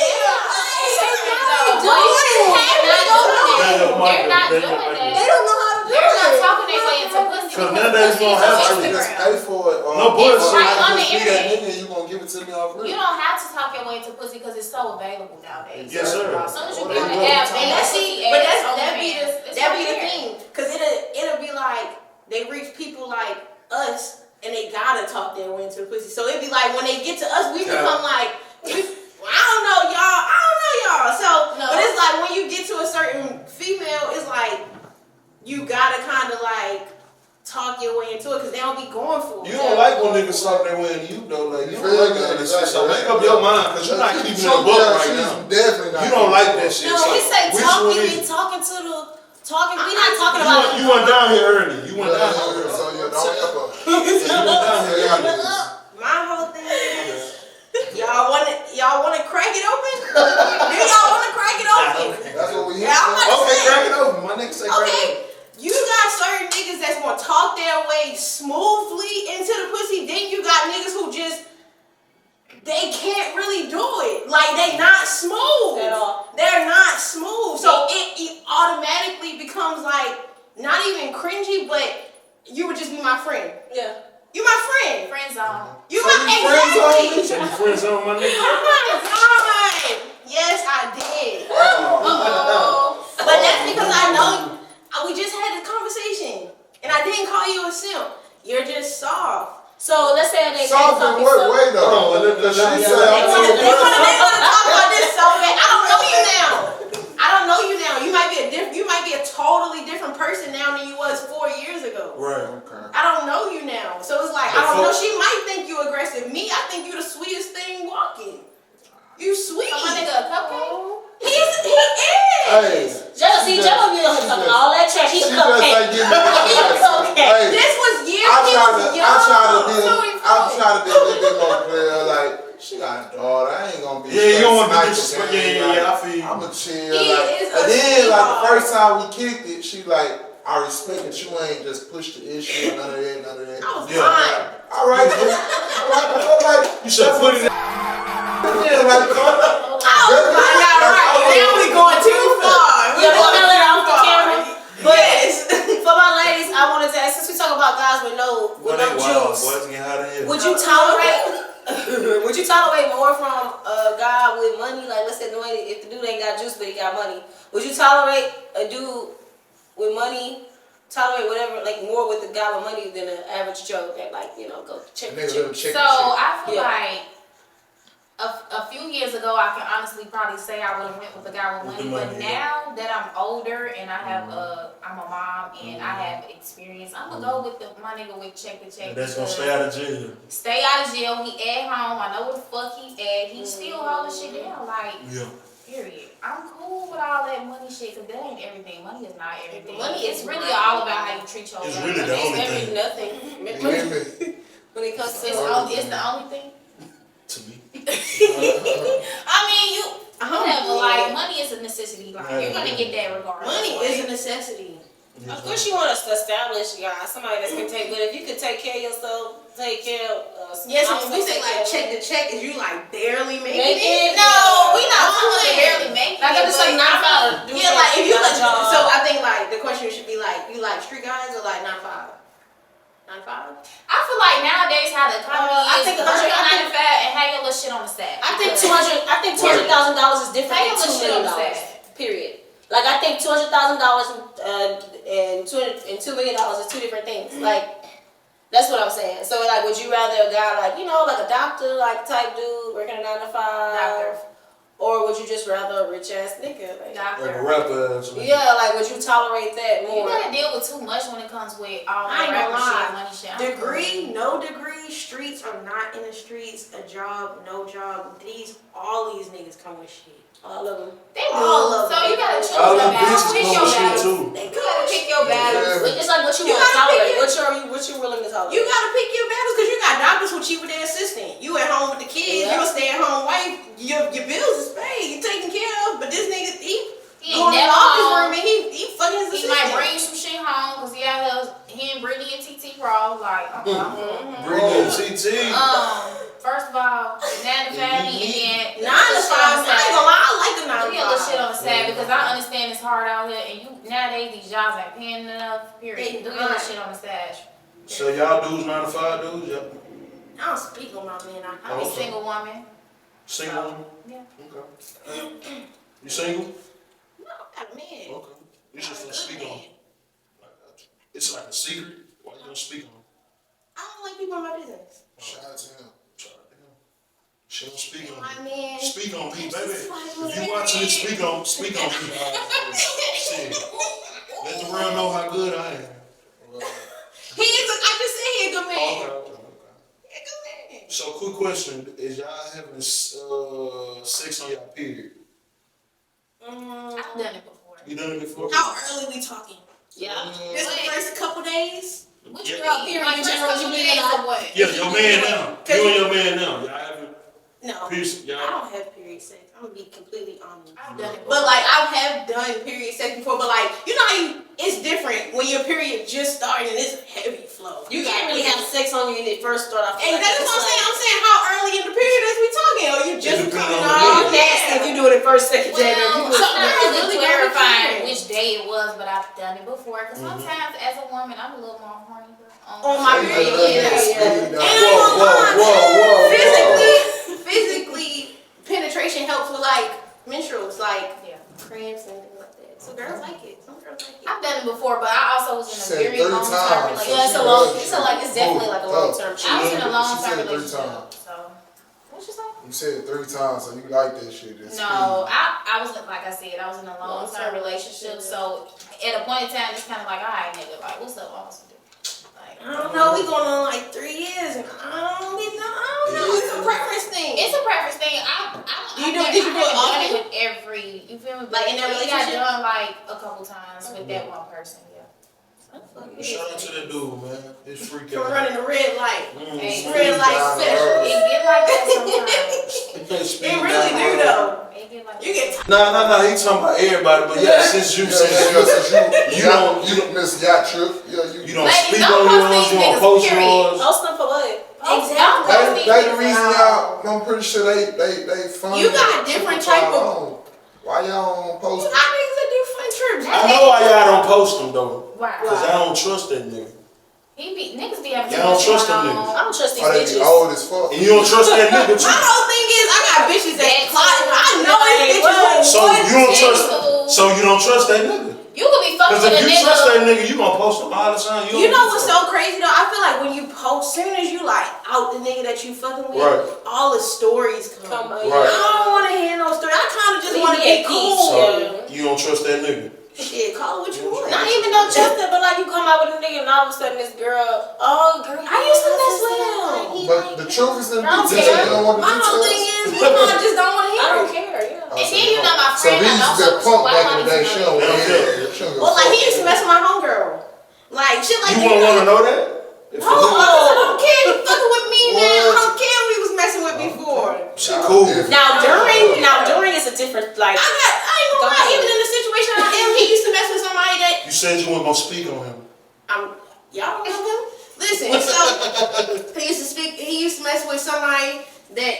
S6: They're not doing that.
S9: They don't know how to do it.
S6: They're not talking their way into pussy.
S3: Cause nowadays you don't have to.
S7: Just pay for it.
S3: No bullshit.
S6: Right on the
S7: That
S6: internet.
S7: nigga, you gonna give it to me off rip.
S6: You don't have to talk your way into pussy because it's so available nowadays.
S3: Yes, sir.
S6: As soon as you get on the app,
S9: that be the thing. Cause it'll be like they reach people like us and they gotta talk their way into the pussy. So it'd be like when they get to us, we become like, I don't know y'all. So like when you get to a certain female, it's like you gotta kind of like talk your way into it because they don't be going for it.
S3: You don't like when niggas talk their way into you though. Like you don't like that shit. So make up your mind because you're not keeping it a book right now.
S7: Definitely not.
S3: You don't like that shit.
S9: No, he say talking to the talking. We not talking about.
S3: You went down here early. You went down here early.
S7: So you don't help her.
S3: You went down here early.
S9: My whole thing is y'all want to crack it open? Do y'all want to crack it open?
S7: That's what we.
S9: Yeah, I'm about to say.
S3: Crack it open. My nigga say crack it open.
S9: You got certain niggas that's gonna talk their way smoothly into the pussy. Then you got niggas who just they can't really do it. Like they not smooth
S8: at all.
S9: They're not smooth. So it automatically becomes like not even cringy, but you would just be my friend.
S8: Yeah.
S9: You my friend.
S6: Friend zone.
S9: You my exactly.
S3: So you friend zone my nigga?
S9: Oh my God. Yes, I did. But that's because I know. We just had this conversation, and I didn't call you a simp. You're just soft.
S8: So let's say they
S7: soft in what way though?
S9: They want to talk about this so bad. I don't know you now. I don't know you now. You might be a totally different person now than you was 4 years ago.
S3: Right.
S7: Okay.
S9: I don't know you now, so it's like I don't know. She might think you aggressive. Me, I think you the sweetest thing walking. You sweet.
S6: So my nigga a cupcake.
S9: He is.
S8: Jello be on talking all that trash. He's a cupcake.
S7: He's a cupcake.
S9: This was years.
S7: I try to be a little bit more clear. Like she got a daughter. I ain't gonna be.
S3: Yeah, you don't want to be disrespectful. Yeah, I feel you.
S7: I'm a chill.
S9: And
S7: then like the first time we kicked it, she like, I respect that you ain't just push the issue. None of that.
S9: I was fine.
S7: All right. Like
S3: you should put it.
S9: Now we going too far.
S8: Yeah, we're gonna let it off the camera. But
S9: Yes.
S8: for my ladies, I wanted to ask, since we talk about guys with no juice, would you tolerate more from a guy with money? Like let's say if the dude ain't got juice but he got money, would you tolerate a dude with money? Tolerate whatever, like more with the guy with money than an average Joe that go check.
S6: So I feel like a few years ago, I can honestly probably say I would have went with the guy with money. But now that I'm older and I have I'm a mom and I have experience, I'm gonna go with my nigga with check to check.
S3: That's gonna stay out of jail.
S6: Stay out of jail. He at home. I know where the fuck he at. He still holding shit down. Like, period. I'm cool with all that money shit because that ain't everything. Money is not everything. Money is really all about how you treat your life.
S3: It's really the only thing.
S8: Nothing. When it comes to
S6: it's the only thing.
S3: To me.
S6: I mean, whatever. Like, money is a necessity. Like, you're gonna get that regardless.
S9: Money is a necessity.
S8: Of course, you want us to establish somebody that's gonna take. But if you could take care of yourself, take care of.
S9: Yes, when we say like check to check, is you like barely making
S8: it?
S9: No, we not
S6: barely making it.
S8: Like I'm just like 9 to 5.
S9: Yeah, like if you like. So I think like the question should be like, you like street guys or like 9 to 5? 9 to 5?
S6: I feel like nowadays how the economy is,
S8: I think
S6: 9 to 5 and hang your little shit on the side.
S8: I think $200,000 is different than $2 million. Period. Like I think $200,000 and $2 million is two different things. Like that's what I'm saying. So like, would you rather a guy like like a doctor like type dude working a 9 to 5? Doctor. Or would you just rather a rich ass nigga? Like
S3: a rapper.
S8: Yeah, like would you tolerate that more?
S6: You gotta deal with too much when it comes with all
S9: I ain't
S6: that
S9: gonna
S6: rapper
S9: lie.
S6: shit, money shit.
S9: Degree, no degree, streets or not in the streets, a job, no job. All these niggas come with shit.
S8: All of them.
S6: They do.
S9: All of
S6: So
S9: them.
S6: you gotta choose
S3: All
S6: your
S3: them
S6: battles.
S3: bitches
S6: Pick
S3: come
S6: your
S3: with shit
S6: battles.
S3: too.
S6: You gotta pick your battles.
S8: It's like what you want to
S9: gotta
S8: tolerate.
S9: pick
S8: What you willing to tolerate.
S9: You gotta pick your battles because you got doctors who cheat with their assistant. You at home with the kids. You a stay at home wife. Your bills is paid. You taken care of. But this nigga
S6: He
S9: going
S6: ain't
S9: in the
S6: never
S9: office
S6: home.
S9: room and he fucking his
S6: He
S9: assistant.
S6: might bring you some shit home because he and Brittany and TT Raw. Like,
S3: Brittany and TT.
S6: First of all, 9 to 5 and then
S9: 9 to 5. I ain't gonna lie. I like the 9 to 5.
S6: do your little shit on the side because I understand it's hard out here and nowadays these jobs ain't paying enough. Period. Do your little shit on the side.
S3: So y'all dudes 9 to 5 dudes? Yep.
S9: I don't speak on my man.
S6: I'm a single woman.
S3: Single woman?
S6: Yeah.
S3: Okay. You single?
S9: No, I got a man.
S3: Okay. You just don't speak on it. It's like a secret. Why you don't speak on it?
S9: I don't like people in my business.
S7: Shout out to him.
S3: She don't speak on
S9: My
S3: me.
S9: man.
S3: Speak on me, baby.
S9: This is my
S3: If you
S9: man.
S3: watching it, speak on me. Shit. Let the world know how good I am.
S9: He is. I just said he a good man.
S3: Okay.
S9: He a good man.
S3: So, quick question: is y'all having sex on y'all period?
S6: I've done it before.
S3: You done it before?
S9: How early we talking?
S8: Yeah.
S9: This the first couple days?
S6: Which
S3: Yeah.
S6: girl period
S9: Like
S6: in
S9: first
S6: general
S9: couple
S6: you
S9: days
S6: mean
S9: or
S6: or what?
S3: Yeah, your man now. You and your man now. Y'all having
S9: No.
S3: period?
S9: I
S3: Y'all.
S9: don't have period sex. I'm gonna be completely honest.
S6: I've done it before.
S9: But like I have done period sex before, but like you know how it's different when your period just started and it's heavy flow.
S8: You can't really have sex on you when it first start off.
S9: Hey, that's what I'm saying. I'm saying how early in the period is we talking? Or you just
S3: It depends
S9: coming
S3: on the
S9: on?
S3: day.
S8: Nasty if you do it at first, second, January.
S6: Well, sometimes
S9: really
S6: really
S9: don't be
S6: clarifying
S9: caring.
S6: which day it was, but I've done it before. Because sometimes as a woman, I'm a little more horny.
S9: On my period,
S7: Speed
S9: And
S7: up.
S9: I'm physically, penetration helps with like menstruals, like cramps and things like that. So girls like it. Some girls like it.
S6: I've done it before, but I also was in a
S7: Said
S6: very
S7: 3
S6: long-term
S7: times.
S6: relationship.
S8: Yeah, it's a long. It's definitely like a long term.
S6: I was in a
S7: She
S6: long-term
S7: said 3
S6: relationship.
S7: times.
S6: So, what you say?
S7: You said it 3 times, so you like that shit. That's
S6: No, I was like I said, I was in a long-term relationship. So at a point in time, it's kind of like, all right, nigga, like what's up? What else to do? Like,
S9: I don't know. We going on like 3 years, and I don't know. It's a preference thing.
S6: it's a preference thing.
S9: Did you do it
S6: done
S9: often?
S6: it with every, you feel me?
S9: Like in that
S6: We got
S9: relationship?
S6: done like a couple times with that one person. Yeah.
S3: Shout out to that dude, man. It's freaking.
S9: From running the red light.
S6: Hey,
S9: Red light special.
S6: it get like that sometimes.
S9: It really do though.
S6: It get like
S9: You get
S3: Nah. He talking about everybody, but yeah, since you
S7: you miss yacht trip. Yeah,
S3: you don't
S6: Ladies,
S3: speak
S6: don't
S3: on
S6: post
S3: yours,
S6: these
S3: you don't
S6: niggas,
S3: post
S6: period.
S3: yours.
S8: Post them for what?
S6: Exactly.
S7: They the reason y'all. I'm pretty sure they fun.
S9: You got different type of.
S7: Why y'all don't post?
S9: Our niggas that do fun trips.
S3: I know why y'all don't post them though,
S6: Why?
S3: cause y'all don't trust that nigga.
S6: Niggas be having
S3: Y'all don't
S6: too much
S3: trust them
S6: going
S3: niggas.
S6: on.
S8: I don't trust these
S7: They be
S8: bitches.
S7: old as fuck.
S3: And you don't trust that nigga
S9: My
S3: too.
S9: whole thing is I got bitches that plotting. I know these
S8: Like,
S9: bitches.
S3: So you don't trust. So you don't trust that nigga.
S6: You could be fucking
S3: Cause
S6: with
S3: if
S6: a
S3: you trust
S6: nigga.
S3: that nigga, you gonna post him all the time.
S9: You know what's so crazy though? I feel like when you post, soon as you like out the nigga that you fucking with,
S3: Right.
S9: all the stories come.
S8: Come on.
S3: Right.
S9: I don't want to hear no story. I kind of just
S8: We
S9: want to
S8: be
S9: be
S8: at
S9: cool.
S8: peace,
S3: So you don't trust that nigga.
S9: Shit, call it what you want.
S8: Not even no trust it, but like you come out with a nigga and all of a sudden this girl, oh girl,
S9: I used to mess with him.
S7: But the truth is in the
S8: I don't
S7: details.
S8: care.
S7: You don't want the
S9: My whole thing
S7: details.
S9: is, I just don't want to hear
S8: I don't
S9: it.
S8: care. Yeah.
S6: And then you know my
S7: So
S6: friend,
S7: we
S6: I
S7: used to
S6: know
S7: be a
S6: so
S7: punk
S6: why
S7: back in
S6: would
S7: the day.
S6: I
S7: She
S6: do
S7: don't
S3: They don't
S7: care.
S3: care.
S7: She don't give a
S9: Well, like
S7: fuck.
S9: he used to mess with my homegirl, like shit like
S3: You
S9: that.
S3: wouldn't want to know that? If
S9: No, I don't care. He fucking with me now. I don't care who he was messing with before.
S3: She cool.
S8: Now during is a different like.
S9: I ain't gonna lie. Even in the situation I am, he used to mess with somebody that
S3: You said you weren't gonna speak on him.
S9: y'all don't know him. Listen, so he used to mess with somebody that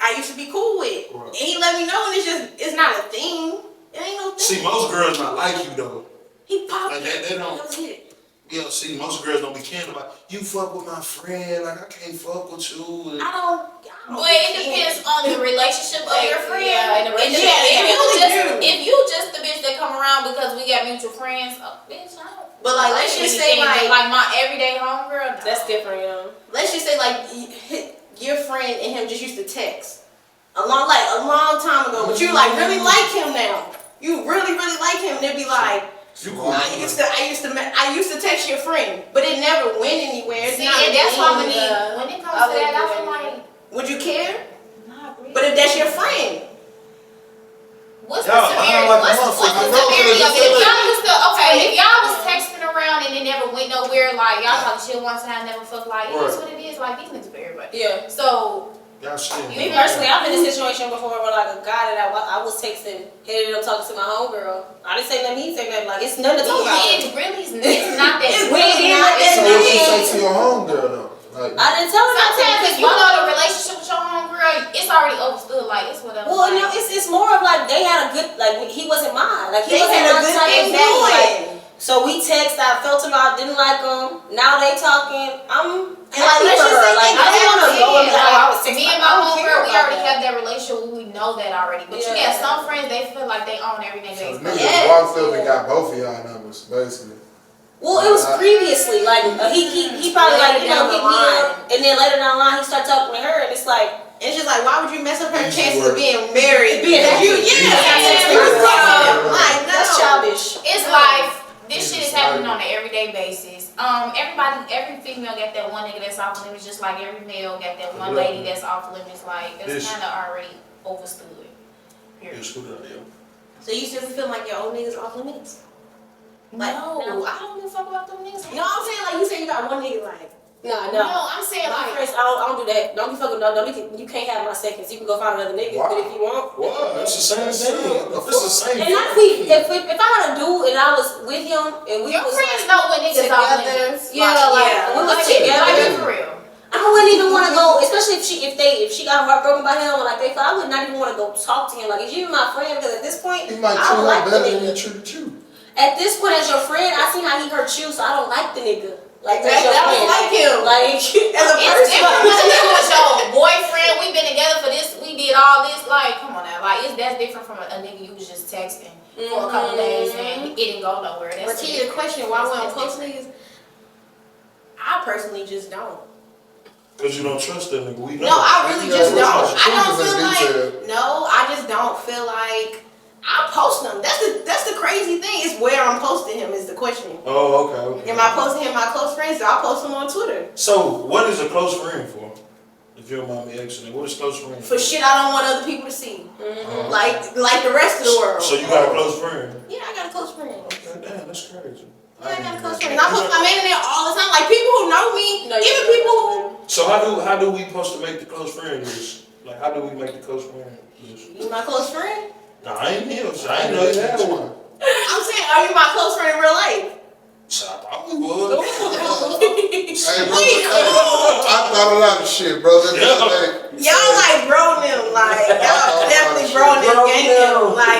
S9: I used to be cool with,
S3: Right.
S9: and he let me know, and it's not a thing. It ain't no thing.
S3: See, most girls not like you though.
S9: He popped.
S3: Like they don't.
S9: That was it.
S3: Yeah, see, most girls don't be caring about you. Fuck with my friend, like I can't fuck with you. And
S9: I don't.
S6: But it depends on the relationship of your friend.
S8: Yeah, and the
S6: If
S8: relationship.
S6: you just the bitch that come around because we got mutual friends, bitch, I don't.
S9: But like, let's just say
S6: anything
S9: like
S6: my everyday homegirl. No.
S8: That's different, you know.
S9: let's just say like your friend and him just used to text a long time ago, but you like really like him now. You really like him. And they'd be like.
S3: you cool.
S9: I used to text your friend, but it never went anywhere. It's
S6: See,
S9: not
S6: and that's why when
S9: thing.
S6: it comes to that, I feel like
S9: Would you care?
S6: not really.
S9: But if that's your friend,
S6: What's the
S3: Y'all
S6: severity?
S3: lying like a
S6: What's
S3: motherfucker.
S6: the severity of it? If y'all was if y'all was texting around and it never went nowhere, like y'all talk shit one time, never fuck, like it is what it is. Like these niggas for everybody.
S8: Yeah.
S6: So
S3: Y'all shit.
S8: Me personally, I've been in a situation before where like a guy that I was texting ended up talking to my homegirl. I didn't say nothing, he said nothing. Like it's nothing to talk about.
S6: it's really it's not that.
S9: It's really not that
S7: So what you
S9: bad.
S7: say to your homegirl though? Like,
S8: I didn't tell her
S6: Sometimes
S8: nothing.
S6: if you know the relationship with your homegirl, it's already understood. Like it's whatever.
S8: Well,
S6: like,
S8: no, it's more of like they had a good like he wasn't mine. Like he
S9: They
S8: wasn't
S9: had a
S8: my
S9: good
S8: type of
S9: thing
S8: dude.
S9: going.
S8: Like, so we text. I felt him out. Didn't like him. Now they talking. I'm
S9: And like,
S8: happy
S9: let's
S8: for
S9: just
S8: her.
S9: say
S8: Like I
S9: they
S8: don't want to
S9: have
S8: go and be like, oh, I was texting.
S6: me and
S8: I
S6: my
S8: don't care
S6: homegirl, we
S8: about
S6: already
S8: that.
S6: have that relationship where we know that already. But you
S8: Yeah.
S6: got some friends, they feel like they own every nigga.
S7: so
S6: they
S7: niggas walked up and got both of y'all numbers, basically.
S8: Well, it was previously like he probably like hit me up, and then later down the line he started talking to her, and it's like
S9: And it's just like, why would you mess up her chances of being married? Like,
S8: that's childish.
S6: It's life. This shit is happening on an everyday basis. Every female got that one nigga that's off limits, just like every male got that one lady that's off limits. Like, that's kind of already overstood. Period.
S9: So you still feel like your old niggas off limits?
S6: Like, no, I don't give a fuck about them niggas.
S9: You know what I'm saying? Like, you say you got one nigga, like,
S8: No,
S6: I'm saying
S8: my
S6: like,
S8: friends, I don't do that. Don't be fucking. You can't have my seconds. You can go find another nigga, but if you want,
S3: what? It's the same thing. It's the same.
S8: And not if I had a dude and I was with him and we
S6: your
S8: was
S6: friends
S8: like,
S6: know when niggas off
S8: together,
S6: limits.
S8: we was together.
S6: For real.
S8: I wouldn't even want to go, especially if she got heartbroken by him or like they felt. I would not even want to go talk to him. Like, is you my friend? Because at this point,
S7: He might
S8: I
S7: treat
S8: don't
S7: her
S8: like the
S7: better than
S8: nigga.
S7: he treated you.
S8: At this point, as your friend, I see how he hurt you, so I don't like the nigga. Like,
S9: I don't like him.
S8: Like,
S9: as a
S6: It's
S9: person.
S6: different when a nigga was your boyfriend. We been together for this. We did all this. Like, come on now. Like, that's different from a nigga you was just texting for a couple days and it didn't go nowhere.
S9: But to your question, why we don't close niggas? I personally just don't.
S3: Because you don't trust that nigga. We know.
S9: No, I really just don't. I don't
S7: Truth is
S9: feel
S7: in detail.
S9: like. No, I just don't feel like. I post them. That's the crazy thing. Is where I'm posting him is the question.
S3: Oh, okay.
S9: Am I posting him my close friends? I post him on Twitter.
S3: So, what is a close friend for? If you don't mind me asking, what is close friend
S9: For shit I don't want other people to see. Like the rest of the world.
S3: So you got a close friend?
S9: Yeah, I got a close friend.
S3: Okay, damn, that's crazy.
S9: Yeah, I got a close friend. And I post my man in there all the time. Like people who know me, even people who.
S3: So how do we supposed to make the close friend list? Like how do we make the close friend list?
S9: You my close friend?
S3: Nah, I ain't him. So I ain't know you had one.
S9: I'm saying, are you my close friend in real life?
S3: So I probably would.
S7: Hey, bro, I thought a lot of shit, brother.
S9: Y'all like bro them, like y'all definitely bro them,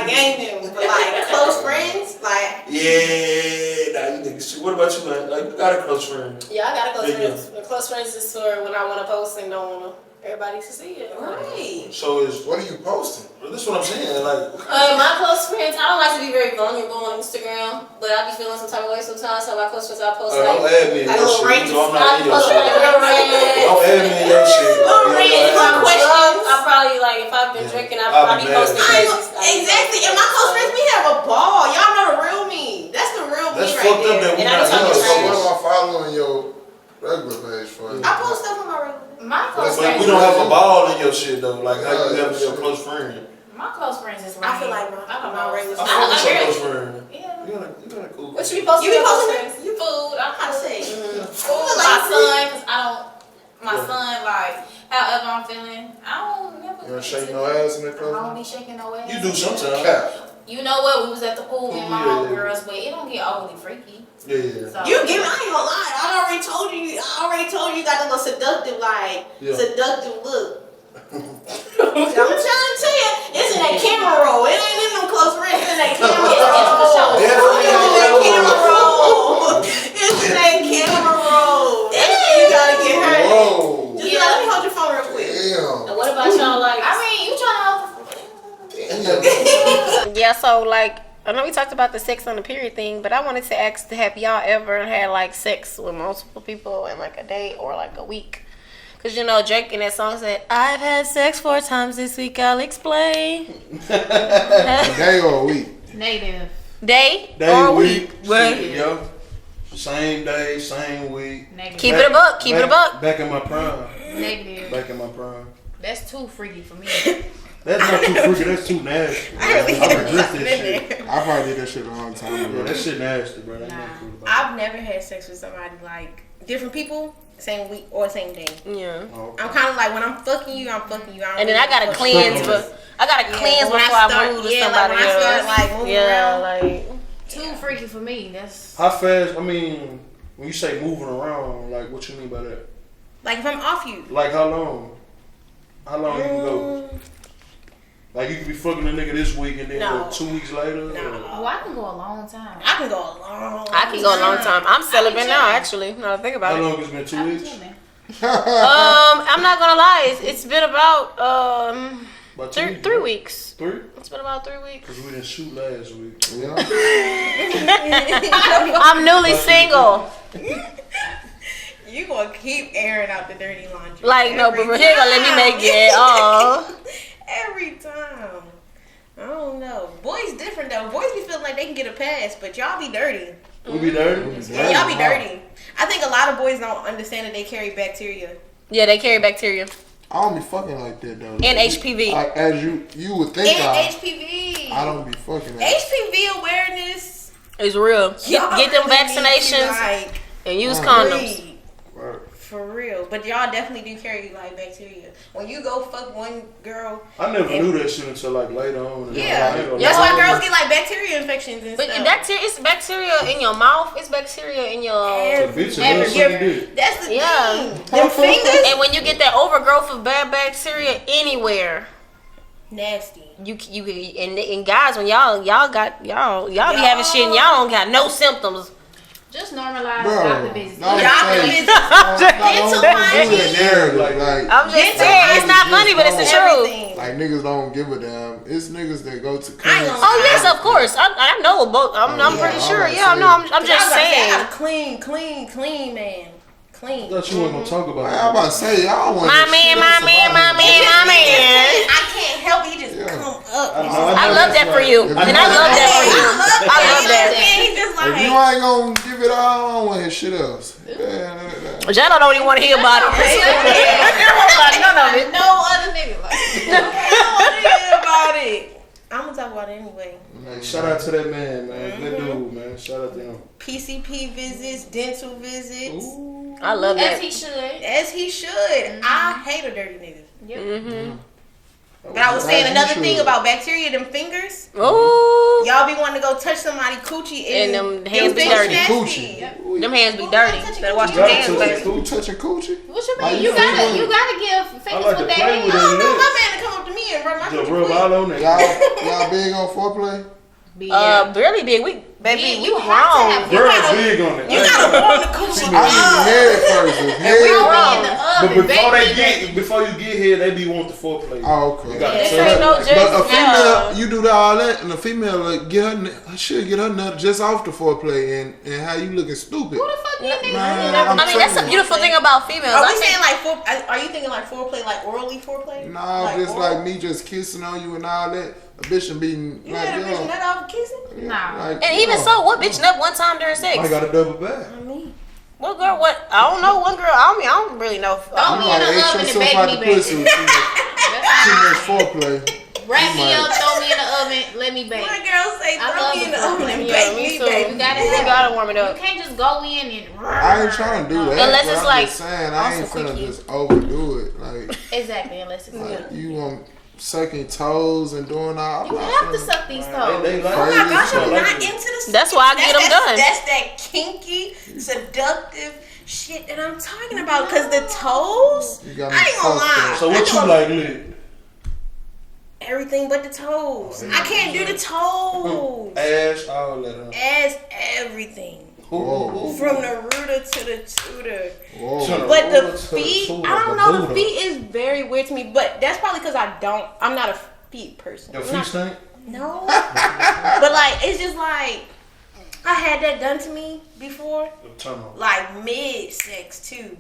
S9: gang them, but like close friends, like
S3: Yeah, nah, you niggas. What about you, man? Like you got a close friend?
S8: yeah, I got a close friends. The close friends is for when I want to post and don't want everybody to see it.
S9: right.
S3: So is
S7: What are you posting?
S3: this what I'm saying? Like
S8: My close friends, I don't like to be very vulnerable on Instagram, but I be feeling some type of way sometimes. So my close friends, I post
S3: don't
S8: like
S3: add me in
S9: like
S3: your
S9: little
S3: shit. You know I'm
S8: I
S3: not in your
S8: post
S3: shit.
S8: like little rants.
S3: Don't add me in your shit.
S9: Little rants, little questions.
S8: I probably like if I've been drinking, I
S3: I'll
S8: be
S3: be mad.
S8: posting
S9: I know,
S8: crazy.
S9: exactly. And my close friends, we have a ball. Y'all know the real me. That's the real me
S3: That's
S9: right
S3: fucked up
S9: there.
S3: that we
S8: And I
S3: not
S8: be
S3: in your
S8: talking
S7: So
S3: shit.
S7: what am I following your regular page for?
S9: I post stuff on my regular.
S6: My close
S3: But
S6: friends.
S3: we don't have a ball in your shit though. Like how you have your close friend.
S6: My close friends is
S9: I feel like
S6: I don't know.
S9: regular.
S3: I fuck with your
S6: I
S3: close friend.
S6: Yeah.
S3: You got a cool.
S8: What you be posting?
S9: You be
S8: on
S9: posting
S8: Instagram?
S9: You
S6: Food. I'm
S9: How to say?
S6: food. My son, cause I don't. My son, like, however I'm feeling, I don't never.
S7: You don't shake no ass in that
S6: I don't
S7: club?
S6: be shaking no ass.
S3: You do sometimes.
S7: Cap.
S6: You know what? We was at the pool with my
S3: Yeah.
S6: homegirls, but it don't get overly freaky.
S3: Yeah.
S6: So.
S9: You give me, I ain't gonna lie. I already told you got the little seductive, seductive look. I'm trying to tell you, it's in that camera roll. It ain't in them close friends. It's in that camera roll. It's in that camera roll. That's where you gotta get her.
S7: Whoa.
S9: Just let me hold your phone real quick.
S7: Damn.
S8: And what about y'all like?
S6: I mean, you trying to.
S2: Yeah, so like I know we talked about the sex on the period thing, but I wanted to ask, have y'all ever had like sex with multiple people in like a day or like a week? Cause you know Drake in that song said, "I've had sex 4 times this week. I'll explain."
S7: A day or a week?
S6: Negative.
S2: Day
S3: Day,
S2: or
S3: week,
S2: week.
S3: shit, yo. Same day, same week.
S6: Negative.
S2: Keep it a buck. Keep it a buck.
S3: Back in my prime.
S6: Negative.
S3: Back in my prime.
S6: That's too freaky for me.
S3: That's not too freaky. That's too nasty. I regret that shit.
S7: I probably did that shit a long time
S3: Yeah,
S7: ago.
S3: that shit nasty, bro. That's
S6: Nah.
S3: not cool about
S9: I've never had sex with somebody like different people, same week or same day.
S2: Yeah.
S3: it. Oh,
S9: I'm kind of like when I'm fucking you, I'm fucking you.
S2: And then I gotta cleanse, but I gotta cleanse before I move to somebody
S9: when I
S2: else.
S9: start like moving
S2: Yeah,
S9: around.
S2: like
S6: Too freaky for me. That's.
S3: How fast? I mean, when you say moving around, like what you mean by that?
S9: Like if I'm off you.
S3: Like how long? How long you can go? Like you could be fucking a nigga this week and then
S9: No.
S3: 2 weeks later.
S9: No.
S6: Oh, I can go a long time.
S9: I can go a long.
S2: I can go a long time. I'm celibate now, actually. Now that I think about
S3: How
S2: it.
S3: long it's been? 2
S6: I'm
S3: weeks?
S6: chilling.
S2: I'm not gonna lie. It's been about
S3: About 2 weeks.
S2: 3 weeks.
S3: 3?
S2: It's been about 3 weeks.
S3: Cause we didn't shoot last week.
S7: Yeah.
S2: I'm newly single.
S5: You gonna keep airing out the dirty laundry.
S2: Like, no, but he ain't gonna let me make it. Oh.
S5: Every time. I don't know. Boys different though. Boys be feeling like they can get a pass, but y'all be dirty.
S10: We be dirty?
S5: Yeah, y'all be dirty. I think a lot of boys don't understand that they carry bacteria.
S2: Yeah, they carry bacteria.
S7: I don't be fucking like that though.
S2: And HPV.
S7: As you would think.
S5: And HPV.
S7: I don't be fucking that.
S5: HPV awareness
S2: is real. Get them vaccinations
S5: like,
S2: and use condoms.
S5: For real. But y'all definitely do carry like bacteria. When you go fuck one girl.
S10: I never knew that shit until like later on.
S5: Yeah. That's why girls get like bacteria infections and
S2: but
S5: stuff.
S2: It's bacteria in your mouth. It's bacteria in your...
S5: That's the thing.
S2: Them fingers. And when you get that overgrowth of bad bacteria anywhere.
S5: Nasty.
S2: You and guys, when y'all be having shit and y'all don't got no symptoms.
S6: Just normalize doctor visits.
S2: Doctor visits. I'm just saying, it's not funny, but it's the truth.
S7: Like niggas don't give a damn. It's niggas that go to.
S2: Oh yes, of course. I know both. I'm pretty sure. Yeah, I know. I'm just saying.
S5: I got a clean man. Clean.
S10: I thought you weren't gonna talk about it.
S7: I'm about to say y'all want
S2: my man.
S5: I can't help it. He just come up.
S2: I love that for you, and I love that for you. I love that.
S7: If you ain't gonna give it all, I don't want to hear shit else.
S2: Jano don't even want to hear about it.
S5: None of it. No other nigga like it. I don't want to hear about it. I'm gonna talk about it anyway.
S10: Like, shout out to that man. Good dude, man. Shout out to him.
S5: PCP visits, dental visits.
S2: Ooh, I love that.
S5: As he should. I hate a dirty nigga.
S2: Mm-hmm.
S5: But I was saying another thing about bacteria, them fingers.
S2: Ooh.
S5: Y'all be wanting to go touch somebody coochie and
S2: them hands be dirty.
S5: Coochie.
S2: Them hands be dirty. Better wash your hands, baby.
S7: Who touching coochie?
S6: What you mean? You gotta give fingers with that hand.
S5: I don't know my man to come up to me and rub my
S10: coochie. Rub all on it.
S7: Y'all big on foreplay?
S2: Barely big. We grown.
S10: Girl big on it.
S5: You gotta warm the coochie.
S7: I need head first.
S10: And before you get here, they be want the foreplay.
S7: Oh, okay.
S10: But
S7: a female, you do all that, and a female she'll get her nut just off the foreplay, and how you looking stupid.
S6: Who the fuck you think?
S2: I mean, that's the beautiful thing about females.
S5: Are we saying like are you thinking like foreplay, like orally foreplay?
S7: No, just like me just kissing on you and all that. A bitch should be
S5: you had a bitch nut off kissing?
S6: Nah.
S2: And even so, what bitch nut one time during sex?
S10: I got a double back.
S2: What girl? What? I don't know. One girl. I don't really know.
S6: Throw me in the oven and bake me, baby.
S7: Too much foreplay.
S6: Wrap me up, throw me in the oven, let me bake.
S5: My girl say throw me in the oven and bake me, baby.
S6: You gotta warm it up. You can't just go in and.
S7: I ain't trying to do that.
S2: Unless it's like.
S7: I'm just saying, I ain't finna just overdo it. Like
S6: exactly, unless it's
S7: like you want sucking toes and doing all.
S6: You have to suck these toes.
S10: They like
S5: oh my gosh, I'm not into this.
S2: That's why I get them done.
S5: That's that kinky, seductive shit that I'm talking about. Cause the toes, I ain't gonna lie.
S10: So what you like, Lit?
S5: Everything but the toes. I can't do the toes.
S10: Ass, all that.
S5: Ass, everything.
S7: Whoa.
S5: From the rooter to the tutor.
S7: Whoa.
S5: But the feet, I don't know. The feet is very weird to me. But that's probably because I'm not a feet person.
S10: Your feet stink?
S5: No. But like, it's just like, I had that done to me before. Like mid-sex too.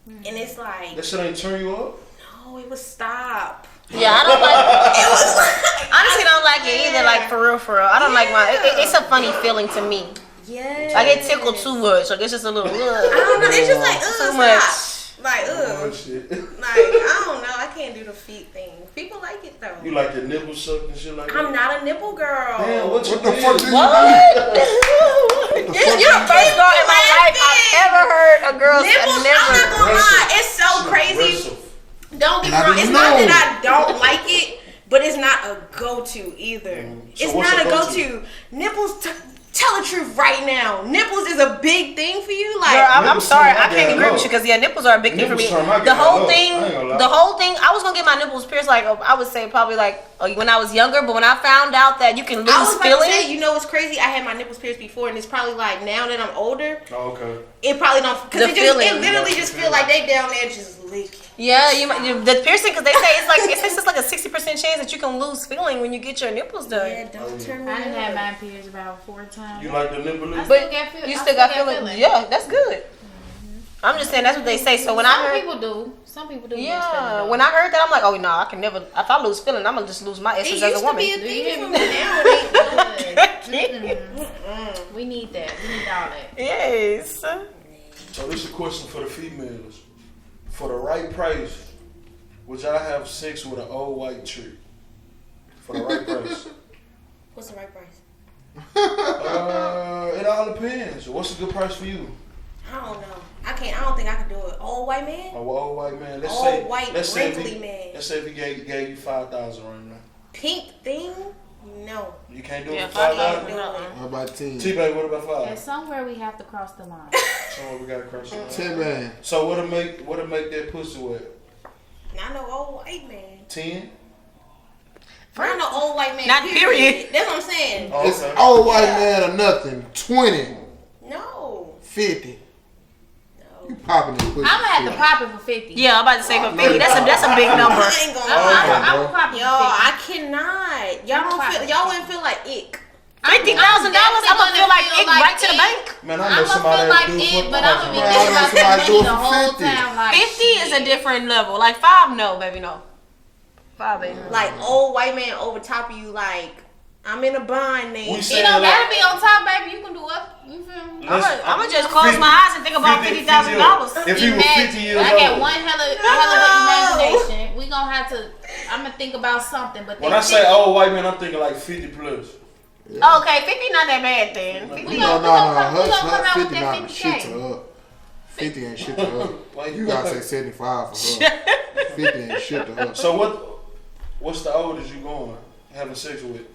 S5: And it's like.
S10: That shit ain't turn you up?
S5: No, it was stop.
S2: Yeah, I don't like it. Was like, honestly, don't like it either. Like for real. I don't like my. It's a funny feeling to me.
S5: Yeah.
S2: I get tickled too much. Like it's just a little.
S5: I don't know. It's just like
S2: too much.
S5: Like Like I don't know. I can't do the feet thing. People like it though.
S10: You like your nipples sucked and shit like that?
S5: I'm not a nipple girl.
S10: Damn, what the fuck?
S2: You're the first girl in my life I've ever heard a girl say
S5: nipples. I'm not gonna lie. It's so crazy. Don't get me wrong. It's not that I don't like it, but it's not a go-to either. It's not a go-to. Nipples. Tell the truth right now. Nipples is a big thing for you. Like,
S2: girl, I'm sorry, I can't agree with you because nipples are a big thing for me. The whole thing. I was gonna get my nipples pierced. Like I would say probably like when I was younger, but when I found out that you can lose feeling.
S5: You know what's crazy? I had my nipples pierced before, and it's probably like now that I'm older.
S10: Oh, okay.
S5: It probably don't because it literally just feel like they down there just licking.
S2: Yeah, the piercing because they say it's just like a 60% chance that you can lose feeling when you get your nipples done.
S5: Yeah, don't turn me.
S6: I done had mine pierced about 4 times.
S10: You like the nipple?
S2: But you still got feeling. Yeah, that's good. I'm just saying that's what they say. So when I heard
S6: some people do.
S2: Yeah, when I heard that, I'm like, oh no, I can never. If I lose feeling, I'm gonna just lose my essence as a woman.
S5: It used to be a thing, now it ain't.
S6: We need that. We need all that.
S2: Yes.
S10: So this is a question for the females. For the right price, would y'all have sex with an old white chick? For the right price.
S5: What's the right price?
S10: It all depends. What's a good price for you?
S5: I don't know. I don't think I could do it. Old white man?
S10: Old white man. Let's
S5: Wrinkly
S10: say
S5: man.
S10: Let's say if he gave you 5,000 right now.
S5: Pink thing? No.
S10: You can't do it for 5,000?
S7: How about 10?
S10: T-Bag, what about 5?
S6: And somewhere we have to cross the line.
S10: Somewhere we gotta cross the line.
S7: 10 man.
S10: So what'll make that pussy wet?
S5: Not no old white man.
S10: 10?
S5: Not no old white man.
S2: Not period.
S5: That's what I'm saying.
S10: Oh,
S7: It's old white man or nothing. 20.
S5: No.
S7: 50. You popping this pussy.
S6: I'm gonna have to pop it for 50.
S2: Yeah, I'm about to say for 50. That's a big number.
S5: I ain't gonna
S6: I'm gonna pop it for 50.
S5: I cannot. Y'all wouldn't feel like ick.
S2: $50,000, I'm gonna feel like it right to the bank.
S10: Man, I
S6: I'm
S10: know
S6: gonna
S10: somebody
S6: feel
S10: that
S6: like
S10: do
S6: it,
S10: for
S6: but I'm gonna be
S7: Man,
S6: thinking
S7: I know
S6: about that
S7: somebody do
S6: money
S7: it
S6: the
S7: for
S6: whole
S7: 50.
S6: time. Like
S2: 50 is a different level. Like 5, no, baby, no. 5, baby.
S5: Like old white man over top of you, like I'm in a bond name.
S10: We
S6: it
S10: saying
S6: don't
S10: like,
S6: gotta be on top, baby. You can do up. You feel me?
S2: I'm gonna just close my eyes and think about $50,000.
S10: If you was 50 years
S6: I
S10: old.
S6: got one hell of imagination. We gonna have to. I'm gonna think about something. But
S10: when I say old white man, I'm thinking like 50 plus.
S2: Yeah. Okay, 50 not that bad then.
S7: No. Her 50 not shit to her. 50 ain't shit to her. You gotta say 75 for her. 50 ain't shit to her.
S10: So what's the oldest you going having sex with?